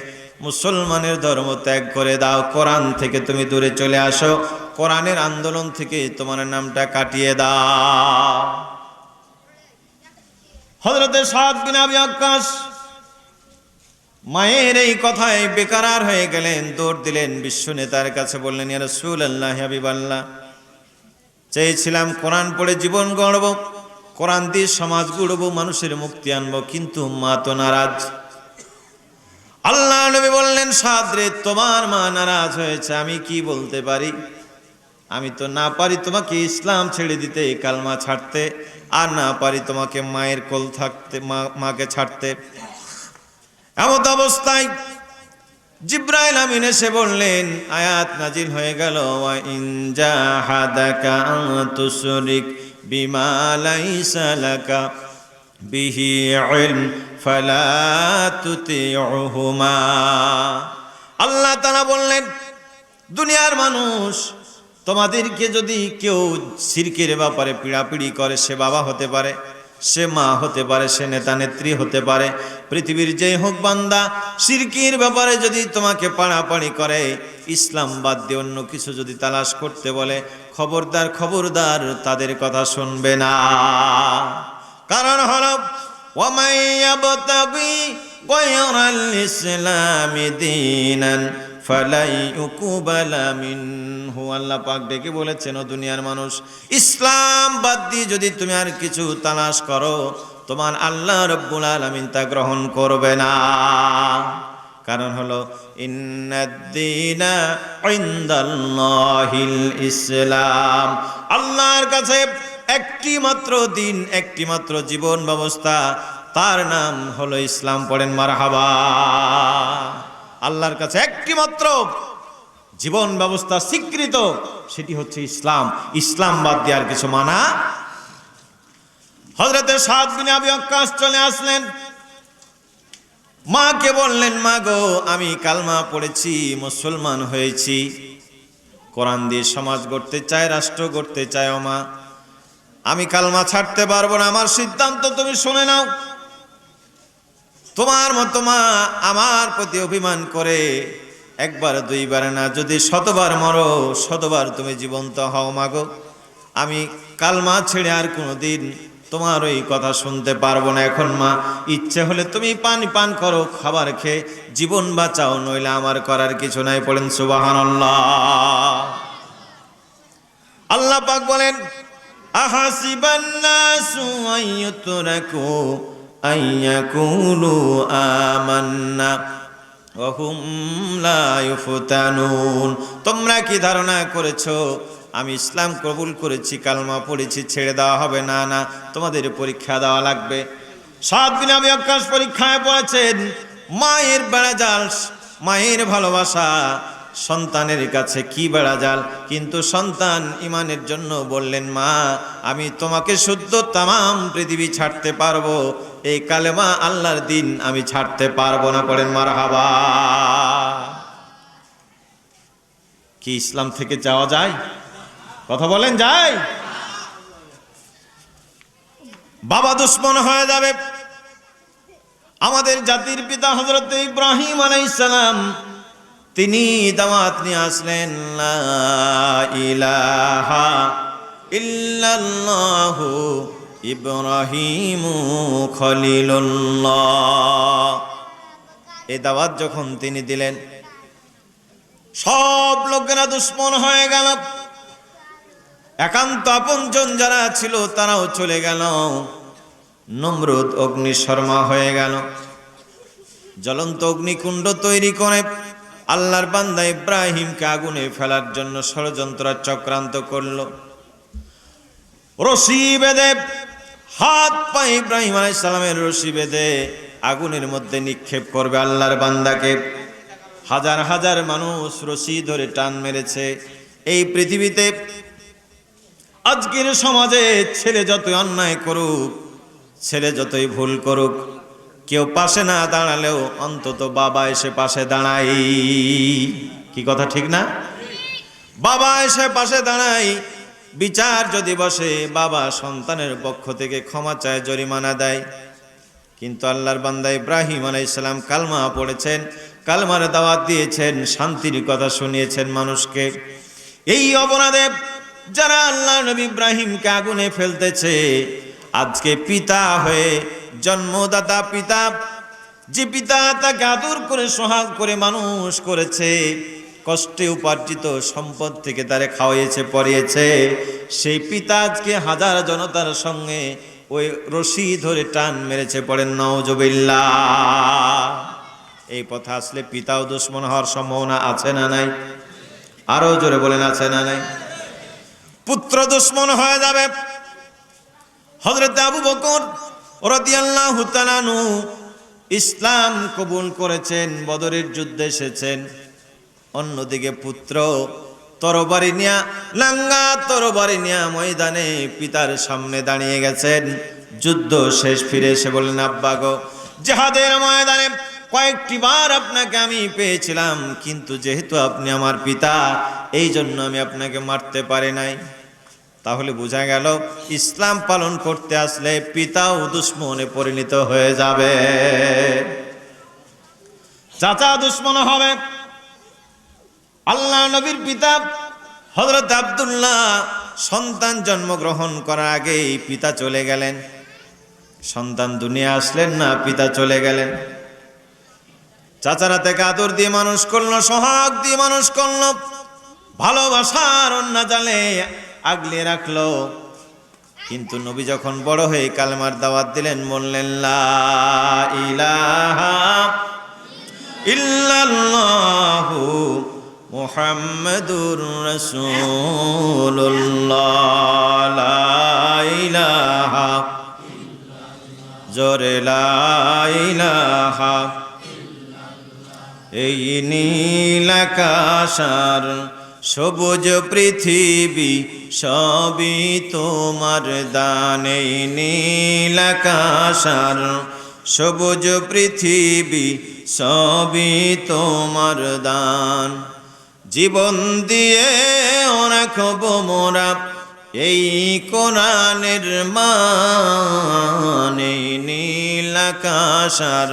মুসলমানের ধর্ম ত্যাগ করে দাও, কোরআন থেকে তুমি দূরে চলে আসো, কোরআনের আন্দোলন থেকে তোমার নামটা কাটিয়ে দাও। হযরতে সাদ বিন আবি ওয়াক্কাস মায়ের এই কথায় বেকার হয়ে গেলেন, দৌড় দিলেন বিশ্ব নেতার কাছে, বললেন, ইয়া রাসূলুল্লাহ, হাবিবাল্লাহ, চেয়েছিলাম কোরআন পড়ে জীবন গড়ব, কোরআন দিয়ে সমাজ গড়ব, মানুষের মুক্তি আনবো, কিন্তু মা তো নারাজ। আল্লাহ নবী বললেন, সাদ রে, তোমার মা নারাজ হয়েছে, আমি কি বলতে পারি? আমি তো না পারি তোমাকে ইসলাম ছেড়ে দিতে, কালমা ছাড়তে, আর না পারি তোমাকে মায়ের কোল থাকতে, মাকে ছাড়তে। এমত অবস্থায় জিব্রাইল আমিন এসে বললেন, আয়াত নাজিল হয়ে গেল, ওয়া ইন জাহাদাকা আন তুশরিক বিমা লাইসা লাকা বিহি ইলম ফালা তুতিউহুমা। আল্লাহ তাআলা বললেন, দুনিয়ার মানুষ, তোমাদেরকে যদি কেউ শিরকের ব্যাপারে পীড়াপিড়ি করে, সে বাবা হতে পারে, সে মা হতে পারে, সে নেতা নেত্রী হতে পারে, পৃথিবীর যেই হোক বান্দা, শিরকের ব্যাপারে যদি তোমাকে পাড়াপাড়ি করে, ইসলাম বাদ দিয়ে অন্য কিছু যদি তালাশ করতে বলে, খবরদার খবরদার তাদের কথা শুনবে না। কারণ হলো, ওয়ামান ইয়াবতাগি গায়রাল ইসলামি দীনান ফালাই ইউকবালা মিনহু। আল্লাহ পাক ডেকে বলেছেন, ও দুনিয়ার মানুষ, ইসলাম বাদ দিয়ে যদি তুমি আর কিছু তালাশ করো, তোমার আল্লাহ রাব্বুল আলামিন তা গ্রহণ করবে না। কারণ হলো, ইন্নাদ-দীনা ইনদাল্লাহিল ইসলাম, আল্লাহর কাছে একটি মাত্র দিন, একটি মাত্র জীবন ব্যবস্থা, তার নাম হলো ইসলাম। পড়েন মারহাবা। আল্লাহর কাছে একটি মাত্র জীবন ব্যবস্থা স্বীকৃত, সেটি হচ্ছে ইসলাম। ইসলাম বাদ দিয়ে আর কিছু মানা। হযরতে সাদ বিন আবি ওয়াক্কাস চলে আসলেন, মাকে বললেন, মা গো, আমি কালমা পড়েছি, মুসলমান হয়েছি, কোরআন দিয়ে সমাজ গড়তে চাই, রাষ্ট্র গড়তে চাই। ও মা, আমি কালমা ছাড়তে পারবো না, আমার সিদ্ধান্ত তুমি শুনে নাও। তোমার মতো মা আমার প্রতি অভিমান করে একবার দুইবার না, যদি শতবার মরো, শতবার তুমি জীবন্ত হও। মাগো, আমি কালমা ছেড়ে আর কোনোদিন তোমার ওই কথা শুনতে পারবো না। এখন মা, ইচ্ছে হলে তুমি পানি পান করো, খাবার খেয়ে জীবন বাঁচাও, নইলে আমার করার কিছু নাই। পড়েন সুবহানাল্লাহ। আল্লাহ পাক বলেন, আহাসিবান নাসু আইয়ুতরাকু আইয়াকুলু আমান্না ওয়া হুম লা ইফতানুন। তোমরা কি ধারণা করেছো আমি ইসলাম কবুল করেছি, কালমা পড়েছি, ছেড়ে দেওয়া হবে? না না, তোমাদের পরীক্ষা দেওয়া লাগবে। 7 দিন আমি আকাশ পরীক্ষায় পড়েছেন। মায়ের বেড়াজাল, মায়ের ভালোবাসা সন্তানের কাছে কি বেড়াজাল, কিন্তু সন্তান ইমানের জন্য বললেন, মা আমি তোমাকে শুদ্ধ তামাম পৃথিবী ছাড়তে পারবো, এই কালেমা আল্লাহর দিন আমি ছাড়তে পারবো না। পড়েন মারহাবা। কি ইসলাম থেকে যাওয়া যায়? কথা বলেন, যায়? বাবা দুশ্মন হয়ে যাবে। আমাদের জাতির পিতা হযরত ইব্রাহিম আলাইহিস সালাম, তিনি দাওয়াত নিয়ে আসলেন, লা ইলাহা ইল্লাল্লাহু ইব্রাহিমু খলিলুল্লাহ। এই দাওয়াত যখন তিনি দিলেন, সব লোকেরা দুশ্মন হয়ে গেল। একান্ত আপনজন যারা ছিল তারাও চলে গেল। নমরুদ অগ্নিশর্মা হয়ে গেল। জ্বলন্ত অগ্নিকুণ্ড তৈরি করে আল্লাহর বান্দা ইব্রাহিমকে আগুনে ফেলার জন্য ষড়যন্ত্র চক্রান্ত করল। রশি বেঁধে হাত পা ইব্রাহিম আলাইহিস সালামের রশি বেঁধে আগুনের মধ্যে নিক্ষেপ করবে আল্লাহর বান্দাকে। হাজার হাজার মানুষ রশি ধরে টান মেরেছে। এই পৃথিবীতে আজকের সমাজে ছেলে যতই অন্যায় করুক, ছেলে যতই ভুল করুক, কেউ পাশে না দাঁড়ালেও অন্তত বাবা এসে পাশে দাঁড়াই। কি কথা ঠিক না? বাবা এসে পাশে দাঁড়াই। বিচার যদি বসে, বাবা সন্তানের পক্ষ থেকে ক্ষমা চায়, জরিমানা দেয়। কিন্তু আল্লাহর বান্দা ইব্রাহিম আলাইহিস সালাম কালমা পড়েছেন, কালমার দাওয়াত দিয়েছেন, শান্তির কথা শুনিয়েছেন মানুষকে। এই অপরাধে যারা আল্লাহ নবী ইব্রাহিমকে আগুনে ফেলতেছে, আজকে পিতা হয়ে, জন্মদাতা পিতা, যে পিতা তাকে আদর করে সোহাগ করে মানুষ করেছে, কষ্টে উপার্জিত সম্পদ থেকে তারে খাওয়াইয়েছে, পরিয়েছে, সেই পিতা আজকে হাজার জনতার সঙ্গে ওই রশি ধরে টান মেরেছে। পড়েন নাউজুবিল্লাহ। এই পথে আসলে পিতাও দুশ্মন হওয়ার সম্ভাবনা আছে না নাই? আরো জোরে বলেন, আছে না নাই? পুত্র দুশ্মন হয়ে যাবে। হযরত আবু বকর রাদিয়াল্লাহু তাআলা আনহু ইসলাম কবুল করেছেন, বদরের যুদ্ধে এসেছেন। অন্যদিকে পুত্র তরবারি নিয়া, লাঙ্গা তরবারি নিয়া ময়দানে পিতার সামনে দাঁড়িয়ে গেছেন। যুদ্ধ শেষ, ফিরে এসে বললেন, আব্বা গো, জিহাদের ময়দানে কয়েকটি বার আপনাকে আমি পেয়েছিলাম, কিন্তু যেহেতু আপনি আমার পিতা, এই জন্য আমি আপনাকে মারতে পারি নাই। তাহলে বোঝা গেল ইসলাম পালন করতে আসলে পিতাও দুশ্মনে পরিণত হয়ে যাবে। চাচা দুশ্মন হবে। আল্লাহ নবীর পিতা হযরত আব্দুল্লাহ সন্তান জন্মগ্রহণ করার আগেই পিতা চলে গেলেন। সন্তান দুনিয়া আসলেন না, পিতা চলে গেলেন। চাচারা থেকে আদর দিয়ে মানুষ করলো, সোহাগ দিয়ে মানুষ করলো, ভালোবাসার অন্য জালে আগলে রাখলো। কিন্তু নবী যখন বড় হয়ে কালেমার দাওয়াত দিলেন, বললেন, লা ইলাহা ইল্লাল্লাহু মুহাম্মাদুর রাসূলুল্লাহ, লা ইলাহা, জোরে লা ইলাহা। এই নীল আকাশার সবুজ পৃথিবী সবই তোমার দান। এই নীল আকাশার সবুজ পৃথিবী সবই তোমার দান। জীবন দিয়ে রাখব মোরা এই কোরআনের মান। এই নীল আকাশার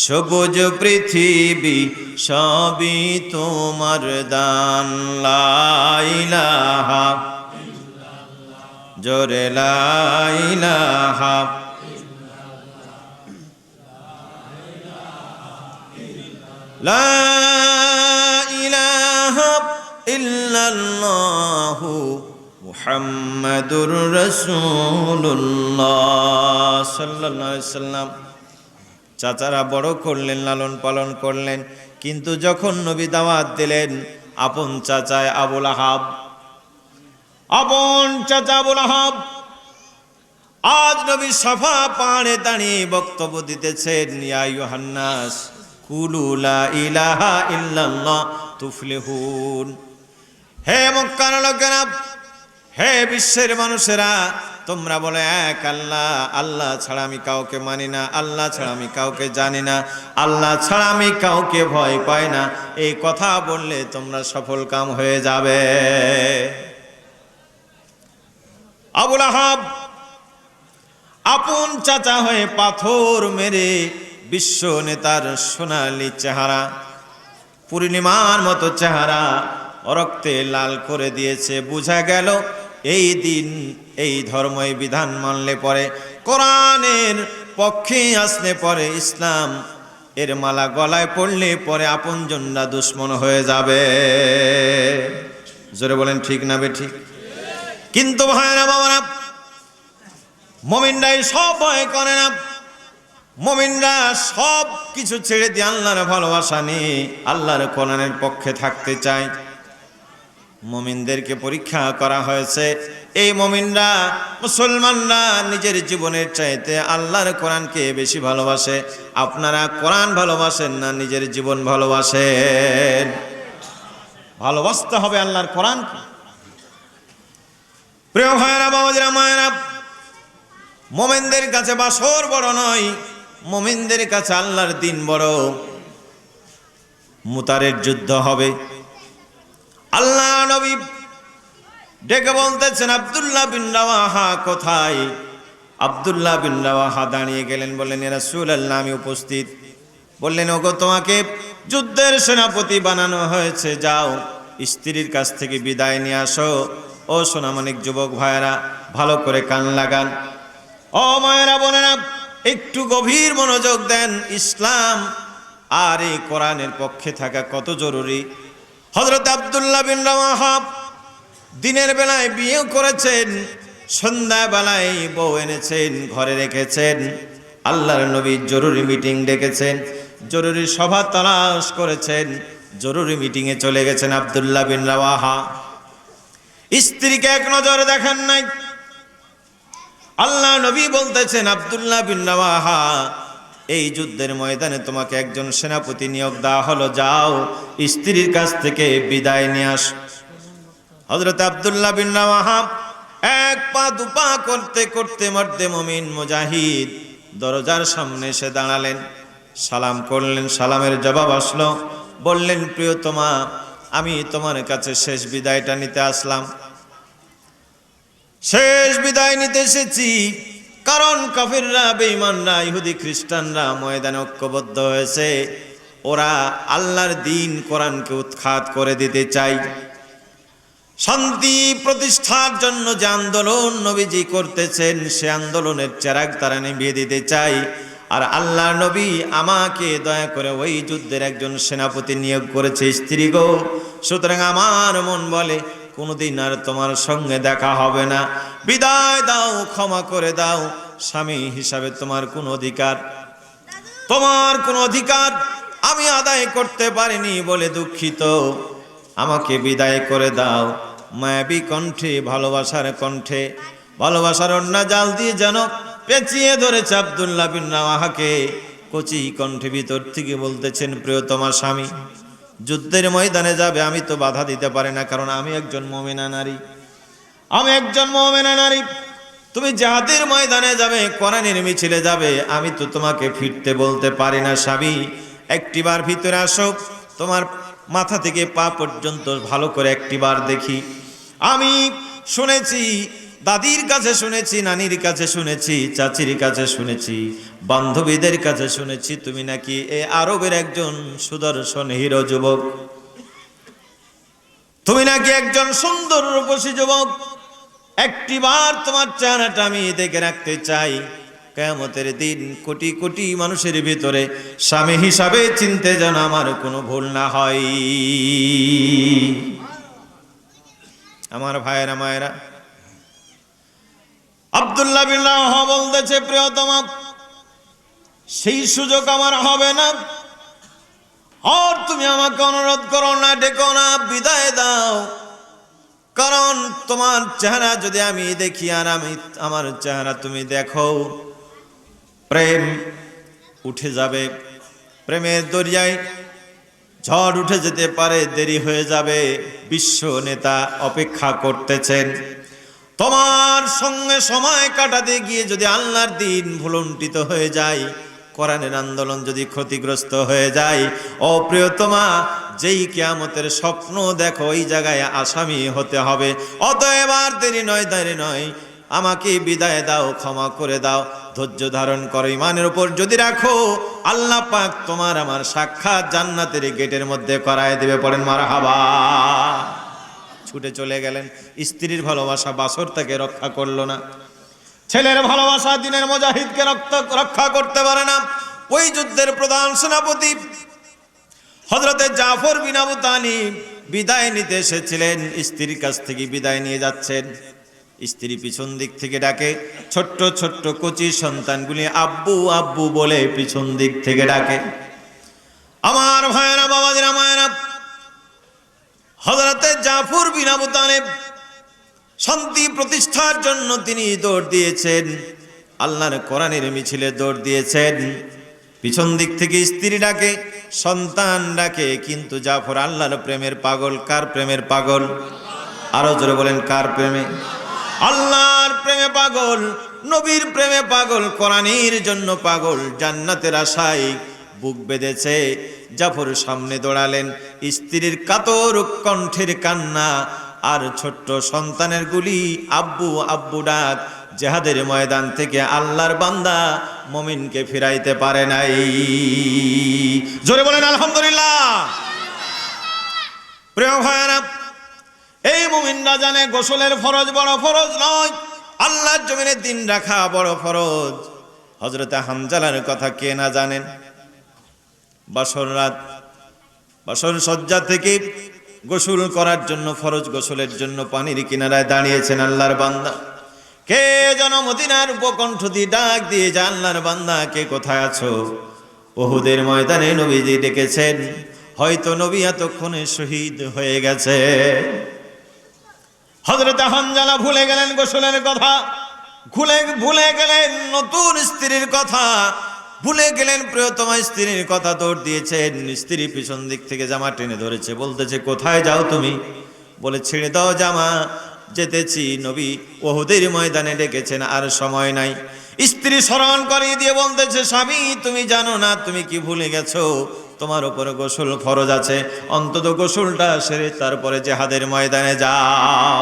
সবুজ পৃথিবী সবই তোমার দান। লা ইলাহা জোরে লা ইলাহা লা ইলাহা ইল্লাল্লাহু মুহাম্মাদুর রাসূলুল্লাহ সাল্লাল্লাহু আলাইহি সাল্লাম। চাচারা বড় করলেন, লালন পালন করলেন, কিন্তু যখন নবী দাওয়াত দিলেন, আপন চাচায় আবুল আহাব, আপন চাচা আবুল আহাব আজ নবী সাফা পাহাড়ে দাঁড়িয়ে বক্তব্য দিতেছেন, ইয়া আইয়ুহান নাস কুলু লা ইলাহা ইল্লাল্লাহ তুফলিহুন। হে মক্কার লোকেরা, হে বিশ্বের মানুষেরা, তোমরা বলে এক আল্লাহ, আল্লাহ ছাড়া আমি কাউকে মানি না, আল্লাহ ছাড়া আমি কাউকে জানি না, আল্লাহ ছাড়া আমি কাউকে ভয় পাই না, এই কথা বললে তোমরা সফল কাম হয়ে যাবে। আবুল আহাব আপন চাচা হয়ে পাথর মেরে বিশ্ব নেতার সোনালী চেহারা, পূর্ণিমার মতো চেহারা রক্তে লাল করে দিয়েছে। বোঝা গেল এই দিন, এই ধর্ম, এই বিধান মানলে পরে, কোরআনের পক্ষে আসলে পরে, ইসলাম এর মালা গলায় পড়লে পরে আপনজনরা দুশ্মন হয়ে যাবে। জোরে বলেন ঠিক না বেঠিক? কিন্তু ভাইরা বাবারা, মুমিনরাই সব ভয় করে না, মুমিনরা সব কিছু ছেড়ে দিয়ে আল্লাহর ভালোবাসা নিয়ে আল্লাহর কোরআনের পক্ষে থাকতে চায়। মুমিনদেরকে পরীক্ষা করা হয়েছে, এই মুমিনরা, মুসলমানরা নিজের জীবনের চাইতে আল্লাহর কোরআনকে বেশি ভালোবাসে। আপনারা কোরআন ভালোবাসেন না নিজের জীবন ভালোবাসেন? ভালোবাসতে হবে আল্লাহর কোরআনকে। প্রিয় ভাইরা, বাবাজিরা, মায়েরা, মুমিনদের কাছে বাসর বড় নয়, মুমিনদের কাছে আল্লাহর দিন বড়। মুতারের যুদ্ধ হবে, আল্লাহ নবী ডেকে বলতেছেন, আব্দুল্লাহ বিন রাওয়াহা কোথায়? আব্দুল্লাহ বিন রাওয়াহা দাঁড়িয়ে গেলেন, বললেন, ইয়া রাসূলুল্লাহ আমি উপস্থিত। বললেন, ওগো তোমাকে যুদ্ধের সেনাপতি বানানো হয়েছে, যাও স্ত্রীর কাছ থেকে বিদায় নিয়ে আসো। ও সোনামানিক যুবক ভাইয়েরা, ভালো করে কান লাগান। ও মায়েরা, বোনেরা, একটু গভীর মনোযোগ দেন। ইসলাম আর এই কোরআনের পক্ষে থাকা কত জরুরি। হযরত আব্দুল্লাহ বিন রাওয়াহা দিনের বেলায় বিয়ে করেছেন, সন্ধ্যাবেলায় বউ এনেছেন, ঘরে রেখেছেন। আল্লাহর নবী জরুরি মিটিং ডেকেছেন, জরুরি সভা তালাশ করেছেন, জরুরি মিটিংয়ে চলে গেছেন আব্দুল্লাহ বিন রাওয়াহা। স্ত্রীকে এক নজর দেখেন নাই। আল্লাহ নবী বলতেছেন, আব্দুল্লাহ বিন রাওয়াহা, এই যুদ্ধের ময়দানে তোমাকে একজন সেনাপতি নিয়োগ দেওয়া হলো, যাও স্ত্রীর কাছ থেকে বিদায় নিয়ে আস। হযরত আব্দুল্লাহ বিন রাওয়াহা এক পা দুপা করতে করতে মর্দে মুমিন মুজাহিদ দরজার সামনে এসে দাঁড়ালেন, সালাম করলেন। সালামের জবাব আসলো, বললেন, প্রিয়তমা, আমি তোমার কাছে শেষ বিদায়টা নিতে আসলাম। শেষ বিদায় নিতে এসেছি, কারণ কাফিররা, বেঈমানরা, ইহুদি খ্রিস্টানরা ময়দানে ঐক্যবদ্ধ হয়েছে। ওরা আল্লাহর দ্বীন কোরআনকে উৎখাত করে দিতে চায়। শান্তি প্রতিষ্ঠার জন্য যে আন্দোলন নবীজি করতেছেন, সে আন্দোলনের চেরাগ তারা নিভিয়ে দিতে চায়। আর আল্লাহ নবী আমাকে দয়া করে ওই যুদ্ধের একজন সেনাপতি নিয়োগ করেছে স্ত্রী গো। সুতরাং আমার মন বলে, কোনোদিন আর তোমার সঙ্গে দেখা হবে না, বিদায় দাও, ক্ষমা করে দাও। স্বামী হিসাবে তোমার কোনো অধিকার, আমি আদায় করতে পারিনি বলে দুঃখিত, আমাকে বিদায় করে দাও। মায়াবী কণ্ঠে, ভালোবাসার কণ্ঠে, ভালোবাসার অন্যা জাল দিয়ে যেন পেঁচিয়ে ধরেছে আব্দুল্লাহ বিন রাওয়াহাকে। কচি কণ্ঠে ভিতর থেকে বলতেছেন, প্রিয়তমা স্বামী, যুদ্ধের ময়দানে যাবে, আমি তো বাধা দিতে পারি না, কারণ আমি একজন মুমিনা নারী, তুমি জিহাদের ময়দানে যাবে, কোরআনের মিছিলে যাবে, আমি তো তোমাকে ফিরতে বলতে পারি না। স্বামী, একটিবার ভিতরে আসো, তোমার মাথা থেকে পা পর্যন্ত ভালো করে একটিবার দেখি। আমি শুনেছি, দাদির কাছে শুনেছি, নানির কাছে শুনেছি, চাচির কাছে শুনেছি, বান্ধবীদের কাছে শুনেছি, তুমি নাকি এই আরবের একজন সুদর্শন হিরো যুবক, তুমি নাকি একজন সুন্দর রূপসী যুবক। একটিবার তোমার চেহারাটা আমি দেখে রাখতে চাই। কিয়ামতের দিন কোটি কোটি মানুষের ভিতরে স্বামী হিসাবে চিনতে যেন আমার কোনো ভুল না হয়। আমার ভাইয়েরা মায়েরা, আব্দুল্লাহ বিন রাওয়াহা বলতেছে, প্রিয়তমা, সেই সুযোগ আমার হবে না। আর তুমি আমাকে অনুরোধ করো না, ডেকো না, বিদায় দাও। কারণ তোমার চেহারা যদি আমি দেখি আর আমার চেহারা তুমি দেখো, প্রেম উঠে যাবে, প্রেমের দরিয়ায় ঝড় উঠে যেতে পারে, দেরি হয়ে যাবে। বিশ্ব নেতা অপেক্ষা করতেছেন। তোমার সঙ্গে সময় কাটাতে গিয়ে যদি আল্লাহর দিন ভুলুণ্ঠিত হয়ে যায়, কোরআনের আন্দোলন যদি ক্ষতিগ্রস্ত হয়ে যায়, ও প্রিয়তমা, যেই কিয়ামতের স্বপ্ন দেখো ওই জায়গায় আসামি হতে হবে। অতএব আর দেরি নয়, আমাকে বিদায় দাও, ক্ষমা করে দাও, ধৈর্য ধারণ করো, ইমানের উপর যদি রাখো, আল্লাহ পাক তোমার আমার সাক্ষাৎ জান্নাতের গেটের মধ্যে করায় দেবে। পড়েন মারহাবা। ছুটে চলে গেলেন। স্ত্রীর ভালোবাসা বাসর তাকে রক্ষা করলো না, ছেলের ভালোবাসা দিনের মুজাহিদকে রক্ষা করতে পারে না। ওই যুদ্ধের প্রধান সেনাপতি হযরতে জাফর বিন আবু তালিব বিদায় নিতে এসেছিলেন, স্ত্রীর কাছ থেকে বিদায় নিয়ে যাচ্ছেন। স্ত্রী পিছন দিক থেকে ডাকে, ছোট্ট ছোট্ট কচি সন্তানগুলি আব্বু আব্বু বলে পিছন দিক থেকে ডাকে। আমার ভাইয়েরা, বাবাজিরা, মায়েরা, হযরতে জাফর বিন আবু তালিব শান্তি প্রতিষ্ঠার জন্য তিনি দৌড় দিয়েছেন, আল্লাহর কোরআনের মিছিলে দৌড় দিয়েছেন। পিছন দিক থেকে স্ত্রী ডাকে, সন্তান ডাকে, কিন্তু জাফর আল্লাহর প্রেমের পাগল। কার প্রেমের পাগল? আরো জোরে বলেন, কার প্রেমে? আল্লাহর প্রেমে পাগল, নবীর প্রেমে পাগল, কোরআনের জন্য পাগল, জান্নাতের আশায় বুক বেঁধেছে। জাফর সামনে দৌড়ালেন, স্ত্রীর কাতর কণ্ঠের কান্না আর ছোট্ট সন্তানের গুলি আব্বু আব্বু ডাক জিহাদের ময়দান থেকে আল্লাহর বান্দা মুমিনকে ফিরাইতে পারে নাই। জোরে বলেন আলহামদুলিল্লাহ। প্রিয় ভাইরা, এই মুমিনরা জানে গোসলের ফরজ বড় ফরজ নয়, আল্লাহর জমিনে দিন রাখা বড় ফরজ। হযরতে হানজালার কথা কে না জানেন? বাসর রাত, বাসর সজ্জা থেকে গোসল করার জন্য, ফরজ গোসলের জন্য পানির কিনারায় দাঁড়িয়েছেন আল্লাহর বান্দা। কে যেন মদিনার উপকণ্ঠ দিয়ে ডাক দিয়ে যে, আল্লাহর বান্দা, কে কোথায় আছো? উহুদের ময়দানে নবীজি ডেকেছেন, হয়তো নবী এতক্ষণে শহীদ হয়ে গেছে। হযরতে হানজালা ভুলে গেলেন গোসলের কথা, ভুলে গেলেন নতুন স্ত্রীর কথা, ভুলে গেলেন প্রিয়তমা স্ত্রীর কথা। দৌড় দিয়েছেন, স্ত্রী পিছন দিক থেকে জামা টেনে ধরেছে, বলতেছে, কোথায় যাও তুমি? বলে, ছেড়ে দাও জামা, যেতেছি, নবী উহুদের ময়দানে ডেকেছেন, আর সময় নাই। স্ত্রী স্মরণ করিয়ে দিয়ে বলতেছে, স্বামী, তুমি জানো না, তুমি কি ভুলে গেছো? তোমার উপরে গোসল ফরজ আছে, অন্তত গোসলটা সেরে তারপরে জিহাদের ময়দানে যাও।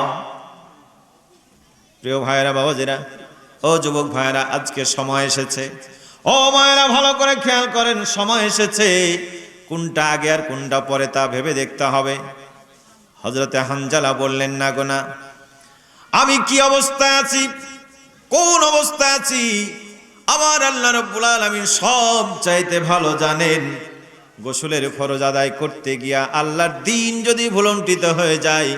প্রিয় ভাইয়েরা, বাবাজিরা, ও যুবক ভাইয়েরা, আজকে সময় এসেছে। ও মায়েরা, ভালো করে খেয়াল করেন, সময় এসেছে। কোনটা আগে আর কোনটা পরে তা ভেবে দেখতে হবে। হযরতে হানজালা বললেন, না গো না, আমি কি অবস্থায় আছি, কোন অবস্থায় আছি, আমার আল্লাহ রাব্বুল আলামিন সব চাইতে ভালো জানেন। গোসলের ফরজ আদায় করতে গিয়া আল্লাহর দিন যদি ভুলুণ্ঠিত হয়ে যায়,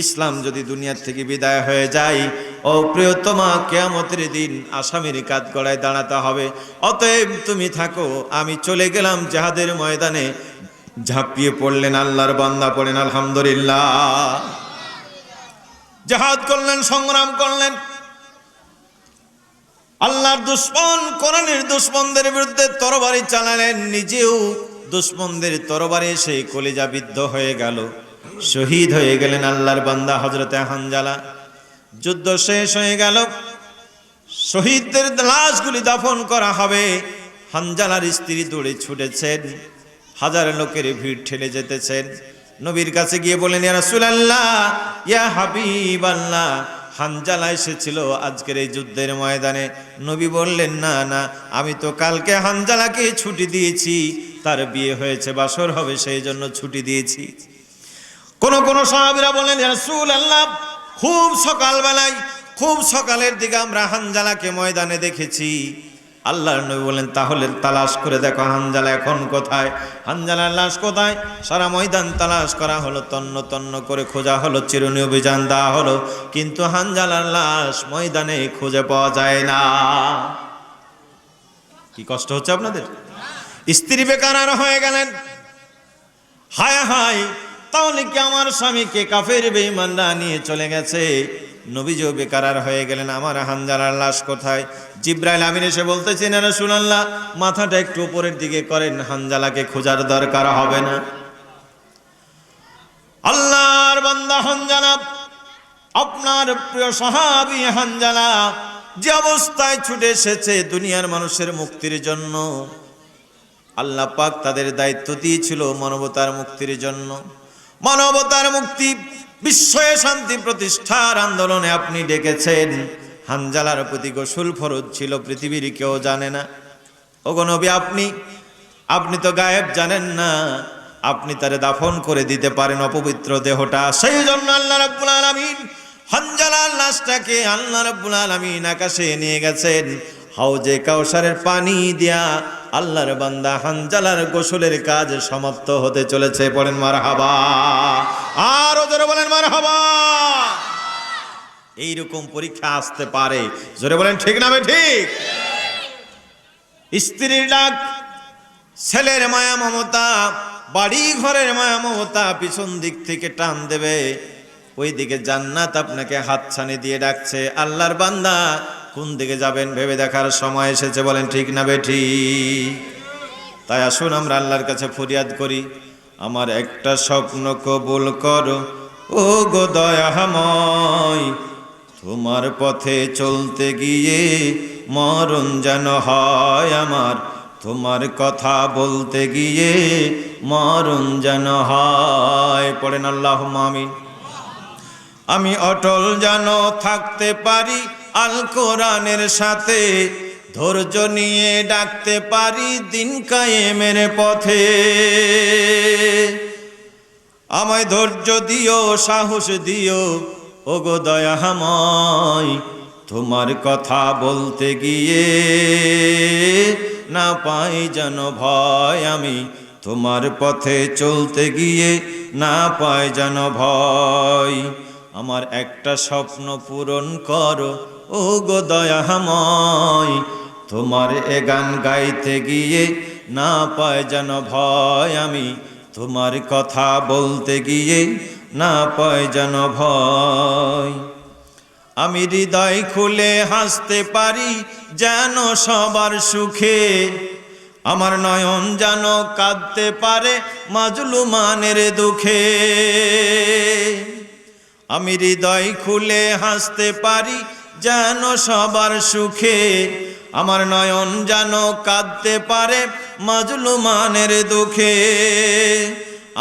ইসলাম যদি দুনিয়ার থেকে বিদায় হয়ে যায়, ও প্রিয়তমা, কিয়ামতের দিন আসামির কাঠগড়ায় দাঁড়াতে হবে। অতএব তুমি থাকো, আমি চলে গেলাম জিহাদের ময়দানে। ঝাঁপিয়ে পড়লেন আল্লাহর বান্দা, পড়েন আলহামদুলিল্লাহ। জিহাদ করলেন, সংগ্রাম করলেন। আল্লাহর দুশমন, কোরআনের দুশমনদের বিরুদ্ধে তরবারি চালালেন, নিজেও দুশমনদের তরবারে এসে কলিজা বিদ্ধ হয়ে গেল, শহীদ হয়ে গেলেন আল্লাহর বান্দা হযরতে হানজালা। যুদ্ধ শেষ হয়ে গেল, শহীদদের লাশগুলি দাফন করা হবে। হানজালার স্ত্রী দৌড়ে ছুটেছেন, হাজার লোকের ভিড় ঠেলে যেতেছেন। নবীর কাছে গিয়ে বলেন, ইয়া রাসূলুল্লাহ, ইয়া হাবিবাল্লাহ, হানজালা এসেছিল আজকের এই যুদ্ধের ময়দানে। নবী বললেন, না না, আমি তো কালকে হানজালাকে ছুটি দিয়েছি, তার বিয়ে হয়েছে, বাসর হবে, সেই জন্য ছুটি দিয়েছি। কোন কোন সাহাবীরা বলেন, ইয়া রাসূলুল্লাহ, খুব সকালবেলায় খুব সকালের দিকে আমরা হানজালাকে ময়দানে দেখেছি। আল্লাহর নবী বলেন, তাহলে তালাশ করে দেখো হানজালা এখন কোথায়, হানজালার লাশ কোথায়। সারা ময়দান তালাশ করা হলো, তন্ন তন্ন করে খোঁজা হলো, চিরুনি অভিযান দেওয়া হলো, কিন্তু হানজালার লাশ ময়দানে খুঁজে পাওয়া যায় না। কি কষ্ট হচ্ছে আপনাদের? স্ত্রী বেকার হয়ে গেলেন, হায় হায়, তাহলে কি আমার স্বামীকে কাফের বেঈমানরা নিয়ে চলে গেছে, নবীজিও বেকার হয়ে গেলেন, আমার হানজালার লাশ কোথায়? জিব্রাইল আমিন এসে বলতেছেন, ইয়া রাসূলুল্লাহ, মাথাটা একটু উপরের দিকে করেন, হানজালাকে খোঁজার দরকার হবে না। আল্লাহর বান্দা হানজালা, আপনার প্রিয় সাহাবী হানজালা যে অবস্থায় ছুটে এসেছে দুনিয়ার মানুষের মুক্তির জন্য, আল্লাহ পাক তাদের দায়িত্ব দিয়েছিল মানবতার মুক্তির জন্য। মানবতার মুক্তি, বিশ্বে শান্তি প্রতিষ্ঠার আন্দোলনে আপনি ডেকেছেন। হানজালার প্রতি গোসল ফরজ ছিল, পৃথিবীর কেউ জানে না। ওগো নবী, আপনি তো গায়েব জানেন না, আপনি তারে দাফন করে দিতে পারেন অপবিত্র দেহটা। সেই জন্য আল্লাহ রাব্বুল আলামিন হানজালার লাশটাকে আল্লাহ রাব্বুল আলামিন আকাশে নিয়ে গেছেন। হাউজে কাউসারের পানি দিয়া আল্লাহর বান্দা হানজালার গোসলের কাজ সমাপ্ত হতে চলেছে। বলেন মারহাবা, আর জোরে বলেন মারহাবা। এইরকম পরীক্ষা আসতে পারে, জোরে বলেন ঠিক না ঠিক? স্ত্রীর ডাক, ছেলের মায়া মমতা, বাড়ি ঘরের মায়া মমতা পিছন দিক থেকে টান দেবে, ওই দিকে জান্নাত আপনাকে হাতছানি দিয়ে ডাকছে। আল্লাহর বান্দা কোন দিকে যাবেন ভেবে দেখার সময় এসেছে। বলেন ঠিক না ঠিক? তাই আসুন আমরা আল্লাহর কাছে ফরিয়াদ করি, আমার একটা স্বপ্ন কবুল করো ও গো দয়াময়, তোমার পথে চলতে গিয়ে মরণ যেন হয় আমার, তোমার কথা বলতে গিয়ে মরণ যেন হয়। পড়েন আল্লাহুম্মা আমিন। আমি অটল যেন থাকতে পারি আল কোরআনের সাথে, ধৈর্য নিয়ে ডাকতে পারি দিন কায়েমের পথে। আমায় ধৈর্য দিও, সাহস দিও ওগো দয়াময়, তোমার কথা বলতে গিয়ে না পাই যেন ভয়, আমি তোমার পথে চলতে গিয়ে না পাই যেন ভয়। আমার একটা স্বপ্ন পূরণ করো ও গো দয়াময়, তোমার এ গান গাইতে গিয়ে না পাই যেন ভয়, আমি তোমার কথা বলতে গিয়ে না পাই যেন ভয়। আমি হৃদয় খুলে হাসতে পারি যেন সবার সুখে, আমার নয়ন যেন কাঁদতে পারে মাজলুমানের দুঃখে। আমি হৃদয় খুলে হাসতে পারি যেন সবার সুখে, আমার নয়ন যেন কাঁদতে পারে মাজলুমানের দুঃখে।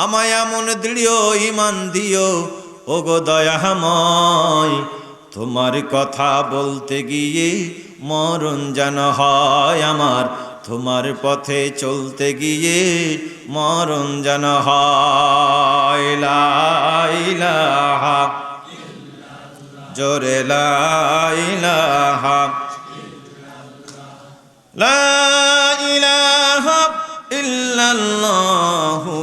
আমায় এমন দৃঢ় ঈমান দিও ওগো দয়াময়, তোমার কথা বলতে গিয়ে মরণ যেন হয় আমার, তোমার পথে চলতে গিয়ে মরণ যেন হয়। লা ইলাহা জোরে লা ইলাহা, লা ইলাহা ইল্লাল্লাহু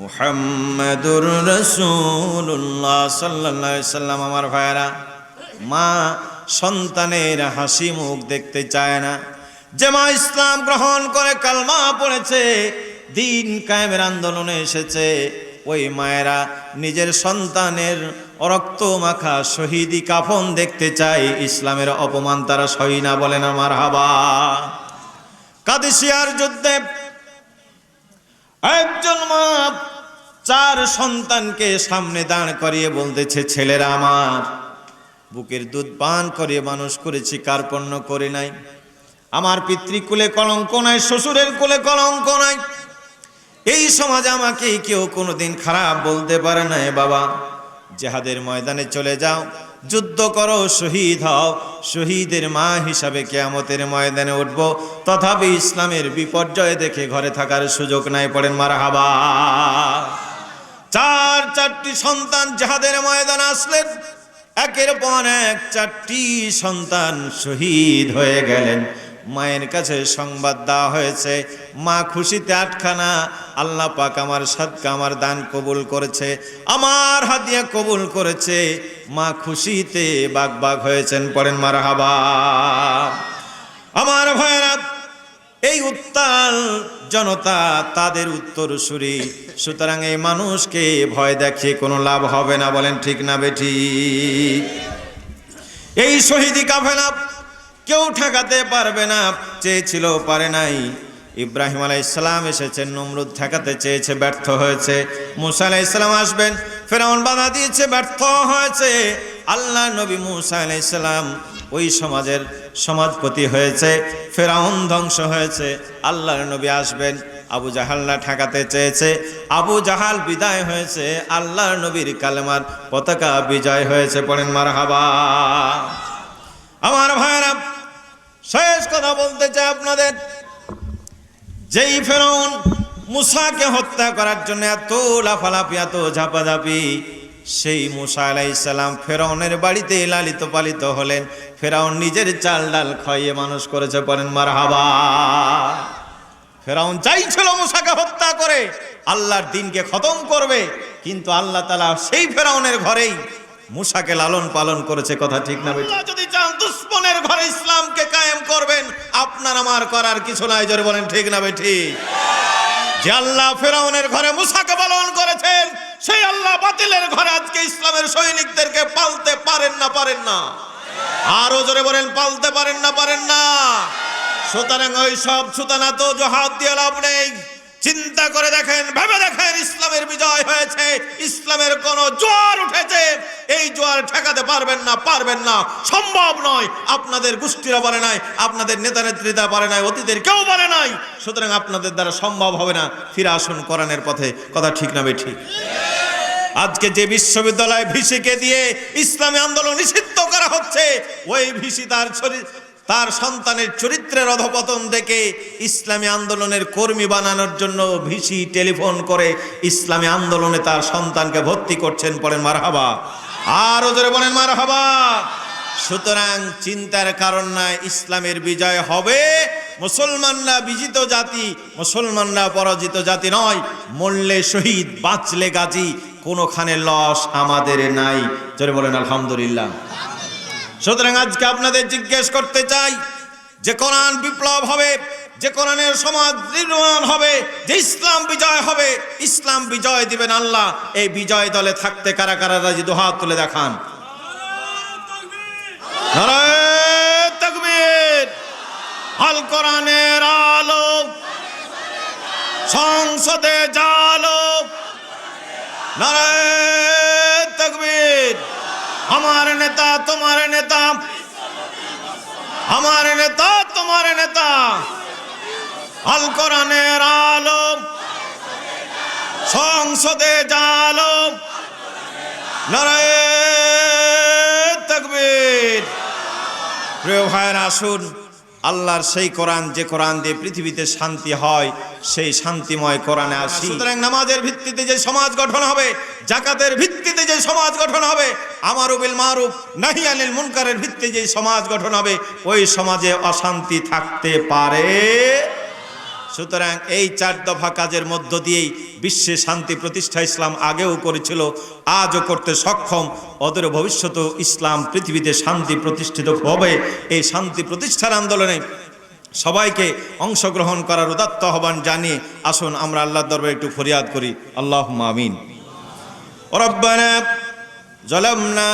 মুহাম্মাদুর রাসূলুল্লাহ সাল্লাল্লাহু আলাইহি সাল্লাম। আমার ভাইরা, মা সন্তানের হাসি মুখ দেখতে চায় না। যে মা ইসলাম গ্রহণ করে কালমা পড়েছে, দিন কায়েমের আন্দোলনে এসেছে, ওই মায়েরা নিজের সন্তানের রক্ত মাখা শহীদি কাফন দেখতে চায়। ইসলামের অপমান তারা সই না। বলেন আমার হাবা। কাদেসিয়ার যুদ্ধে একজন মা 4 সন্তানকে সামনে দাঁড় করিয়ে বলতেছে, ছেলেরা আমার, বুকের দুধ পান করিয়ে মানুষ করেছি, কার্পণ্য করে নাই। আমার পিতৃকুলে কলঙ্ক নাই, শ্বশুরের কুলে কলঙ্ক নাই। এই সমাজে আমাকে কেউ কোনোদিন খারাপ বলতে পারে না। বাবা, জিহাদের ময়দানে চলে যাও, যুদ্ধ করো, শহীদ হও। শহীদের মা হিসাবে কিয়ামতের ময়দানে উঠব, তথাপি ইসলামের বিপর্যয় দেখে ঘরে থাকার সুযোগ নাই। পড়েন মারহাবা। 4টি সন্তান জিহাদের ময়দানে আসলেন, একের পর এক 4টি সন্তান শহীদ হয়ে গেলেন। মায়ের কাছে সংবাদ দেওয়া হয়েছে, মা খুশিতে আটখানা। আল্লাহ পাক আমার সাদকা, আমার দান কবুল করেছে, আমার হাদিয়া কবুল করেছে। মা খুশিতে বাগ বাগ হয়েছেন। পড়েন মারহাবা। আমার ভাইরা, এই উত্তাল জনতা তাদের উত্তরসূরি। সুতরাং এই মানুষকে ভয় দেখিয়ে কোনো লাভ হবে না। বলেন ঠিক না বেঠিক? এই শহীদি কাফেলা কেউ ঠেকাতে পারবে না। চেয়েছিল, পারে নাই। ইব্রাহিম আলাইহিস সালাম এসেছেন, নমরুদ ঠেকাতে চেয়েছে, ব্যর্থ হয়েছে। মুসা আলাইহিস সালাম আসবেন, ফেরাউন বাধা দিয়েছে, ব্যর্থ হয়েছে। আল্লাহ নবী মুসা আলাইহিস সালাম ওই সমাজের সমাজপতি হয়েছে, ফেরাউন ধ্বংস হয়েছে। আল্লাহর নবী আসবেন, আবু জাহাল্লা ঠেকাতে চেয়েছে, আবু জাহাল বিদায় হয়েছে। আল্লাহর নবীর কালেমার পতাকা বিজয় হয়েছে। পড়েন মারহাবা। আমার ভাইরা, শেষ কথা বলতে চাই আপনাদের। যেই ফেরাউন মুসাকে হত্যা করার জন্য এত লাফালাফি, এত ঝাপাঝাপি, সেই মুসা আলাইহিস সালাম ফেরাউনের বাড়িতে লালিত পালিত হলেন। ফেরাউন নিজের চাল ডাল খাইয়ে মানুষ করেছে। পড়েন মারহাবা। ফেরাউন চাইছিল মুসাকে হত্যা করে আল্লাহর দ্বীনকে খতম করবে, কিন্তু আল্লাহ তাআলা সেই ফেরাউনের ঘরেই মুসাকে লালন পালন করেছে। কথা ঠিক না? আল্লাহ যদি চান দুশমনের ঘরে ইসলামকে কায়েম করবেন, আপনার আমার করার কিছু নাই। জোরে বলেন ঠিক না বেঠিক? যে আল্লাহ ফেরাউনের ঘরে মুসাকে পালন করেছেন, সেই আল্লাহ বাতিলের ঘরে আজকে ইসলামের সৈনিকদেরকে পালতে পারেন না? পারেন না? আরো জোরে বলেন, পালতে পারেন না? পারেন না? সুতরাং ওই সব সুতানা তো জহাদ দিয়ে লাভ নেই। চিন্তা করে দেখেন, ভেবে দেখেন, ইসলামের বিজয় হয়েছে, ইসলামের কোন জোয়ার উঠেছে, এই জোয়ার ঠেকাতে পারবেন না? পারবেন না, সম্ভব নয়। আপনাদের গোষ্ঠীরা পারে নাই, আপনাদের নেতা নেত্রীরা পারে নাই, অতীতের কেউ পারে নাই। সুতরাং আপনাদের দ্বারা সম্ভব হবে না। ফিরে আসুন কোরআনের পথে। কথা ঠিক না বেঠিক? আজকে যে বিশ্ববিদ্যালয় ভিসিকে দিয়ে ইসলামী আন্দোলন নিষিদ্ধ করা হচ্ছে, ওই ভিসি তার সন্তানের চরিত্রের অধপতন দেখে ইসলামী আন্দোলনের কর্মী বানানোর জন্য ভিসি টেলিফোন করে ইসলামী আন্দোলনে তার সন্তানকে ভর্তি করছেন। পড়েন মারহাবা। আরো জোরে বলেন মারহাবা। সুতরাং চিন্তার কারণ নাই, ইসলামের বিজয় হবে। মুসলমানরা বিজিত জাতি, মুসলমানরা পরাজিত জাতি নয়। মরলে শহীদ, বাঁচলে গাজী, কোনোখানে লস আমাদের নাই। জোরে বলেন আলহামদুলিল্লাহ। সুতরাং আজকে আপনাদের জিজ্ঞেস করতে চাই, যে কোরআন বিপ্লব হবে, যে কোরআনের সমাজ নির্মাণ হবে, যে ইসলাম বিজয় হবে, ইসলাম বিজয় দিবেন আল্লাহ। এই বিজয় দলে থাকতে কারা কারা রাজি? দুহাত তুলে দেখান। নারায়ে তাকবীর। আল কোরআনের আলো সংসদে জালো। নারায়ে তাকবীর। আমার নেতা তোমার নেতা, আমার নেতা তোমার নেতা। আল কোরআনের আলো সংসদে জালো। নারায়ে তাকবীর। প্রিয় ভাইরা, আসুন আল্লাহর সেই কোরআন, যে কোরআন দিয়ে পৃথিবীতে শান্তি হয়, সেই শান্তিময় কোরআনে আসি। সুতরাং নামাজের ভিত্তিতে যে সমাজ গঠন হবে, যাকাতের ভিত্তিতে যে সমাজ গঠন হবে, আমারু বিল মারুফ নাহি আনিল মুনকারের ভিত্তিতে যে সমাজ গঠন হবে, ওই সমাজে অশান্তি থাকতে পারে। সুতরাং এই 4 দফা কাজের মধ্য দিয়েই বিশ্বে শান্তি প্রতিষ্ঠা ইসলাম আগেও করেছিল, আজও করতে সক্ষম। অদূর ভবিষ্যতেও ইসলাম পৃথিবীতে শান্তি প্রতিষ্ঠিত হবে। এই শান্তি প্রতিষ্ঠার আন্দোলনে সবাইকে অংশগ্রহণ করার উদাত্ত আহ্বান জানিয়ে আসুন আমরা আল্লাহর দরবারে একটু ফরিয়াদ করি। আল্লাহুম্মা আমিন। রব্বানা ظلمنا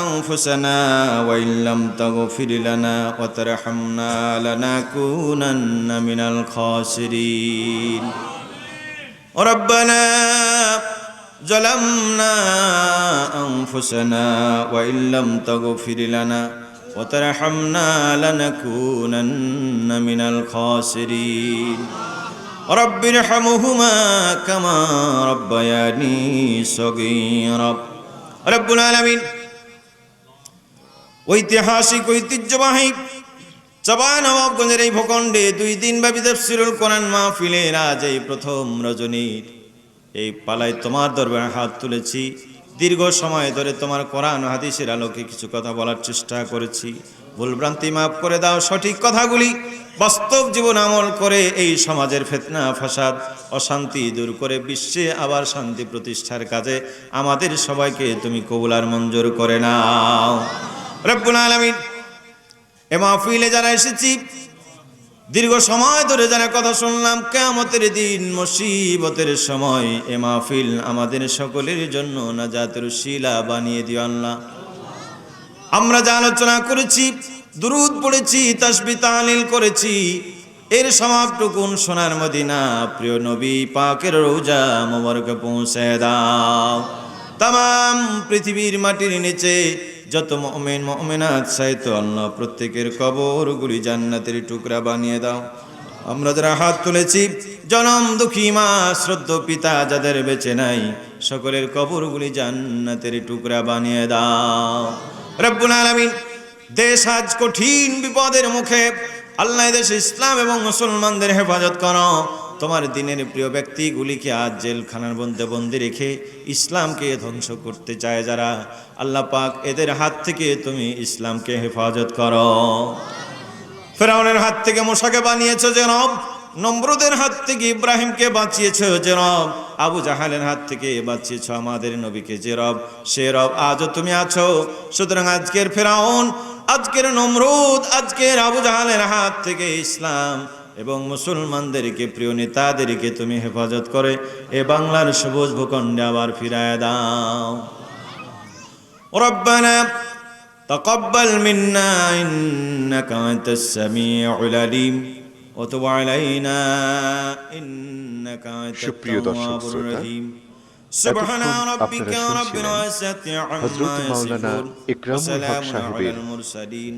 أنفسنا وإن لم تغفر لنا وترحمنا لنكونن من الخاسرين. ربنا ظلمنا أنفسنا وإن لم تغفر لنا وترحمنا لنكونن من الخاسرين. رب ارحمهما كما ربياني صغيرا. রব্বুল আলামিন ঐতিহাসিক ঐতিহ্যবাহী চাঁপাই নবাবগঞ্জের এই ভূখণ্ডে 2 দিনব্যাপী তাফসীরুল কোরআন মাহফিলের আজ এই প্রথম রজনীর এই পালায় তোমার দরবারে হাত তুলেছি। দীর্ঘ সময় ধরে তোমার কোরআন ও হাদিসের আলোকে কিছু কথা বলার চেষ্টা করেছি। ভুলভ্রান্তি মাফ করে দাও, সঠিক কথাগুলি বাস্তব জীবন আমল করে এই সমাজের ফিতনা ফাসাদ অশান্তি দূর করে বিশ্বে আবার শান্তি প্রতিষ্ঠার কাজে আমাদের সবাইকে তুমি কবুল আর মঞ্জুর করে নাও রব্বুল আলামিন। এ মাহফিলে যারা এসেছি, দীর্ঘ সময় ধরে যারা কথা শুনলাম, কিয়ামতের দিন মুসিবতের সময় এ মাহফিল আমাদের সকলের জন্য নাজাতের শিলা বানিয়ে দিও আল্লাহ। আমরা যা আলোচনা করেছি, দুরূদ পড়েছি, তাসবিহ তাহলিল করেছি, এর সমাপটুকুন সোনার মদিনা প্রিয় নবী পাকের রওজা মোবারকে পৌঁছে দাও। তাম পৃথিবীর মাটির নিচে যত মুমিন মুমিনাত সাইতো আল্লাহ প্রত্যেকের কবরগুলি জান্নাতের টুকরা বানিয়ে দাও। আমরা যারা হাত তুলেছি, জনম দুঃখী মা শ্রদ্ধ পিতা যাদের বেঁচে নাই, সকলের কবরগুলি জান্নাতের টুকরা বানিয়ে দাও রব্বুল আলামিন। দেশ আজ কঠিন বিপদের মুখে, আল্লাহ দেশে ইসলাম এবং মুসলমানদের হেফাজত করো। তোমার দিনের প্রিয় ব্যক্তিগুলিকে আজ জেলখানার বন্দি রেখে ইসলামকে ধ্বংস করতে চায় যারা, আল্লাহ পাক এদের হাত থেকে তুমি ইসলামকে হেফাজত করো। ফেরাউনের হাত থেকে মূসাকে বানিয়েছো যে রব, নমরুদের হাত থেকে ইব্রাহিমকে বাঁচিয়েছো যে রব, আবু জাহালের হাত থেকে বাঁচিয়েছো আমাদের নবীকে যে রব, সে রব আজও তুমি আছো। সুতরাং আজকের ফেরাউন, আজকের নমরুদ, আজকের আবু জাহালের হাত থেকে ইসলাম এবং মুসলমানদেরকে, প্রিয় নেতাদেরকে তুমি হেফাজত করে এ বাংলার সবুজ ভূখণ্ডে আবার ফিরায় দাও। রব্বানা তাকাব্বাল মিন্না ইন্নাকা আনতাস সামিউল আলিম ওয়া তুব আলাইনা ইন্নাকা আনতাত সুপ্রিয় দর্শক তাওয়াবুর শ্রোতা, রহিম। এতক্ষণ আপনারা শুনছিলেন হযরত মাওলানা ইকরামুল হক সাহেবের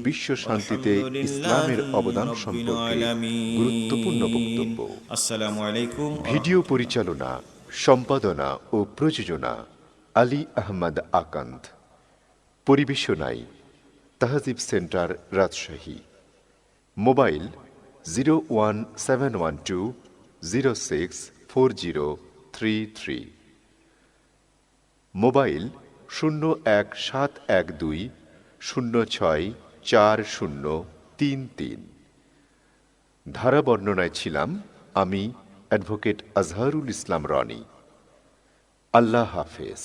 বিশ্ব শান্তিতে ইসলামের অবদান সম্পর্কে গুরুত্বপূর্ণ বক্তব্য। আসসালামু আলাইকুম। ভিডিও পরিচালনা, সম্পাদনা ও প্রযোজনা আলী আহমদ আকান্ত। পরিবেশনায় Tahzib centre, Rajshahi. Mobile 01712064033, mobile 01712064033। ধারা বর্ণনায় ছিলাম আমি অ্যাডভোকেট আজহারুল ইসলাম রনি। আল্লাহ হাফেজ।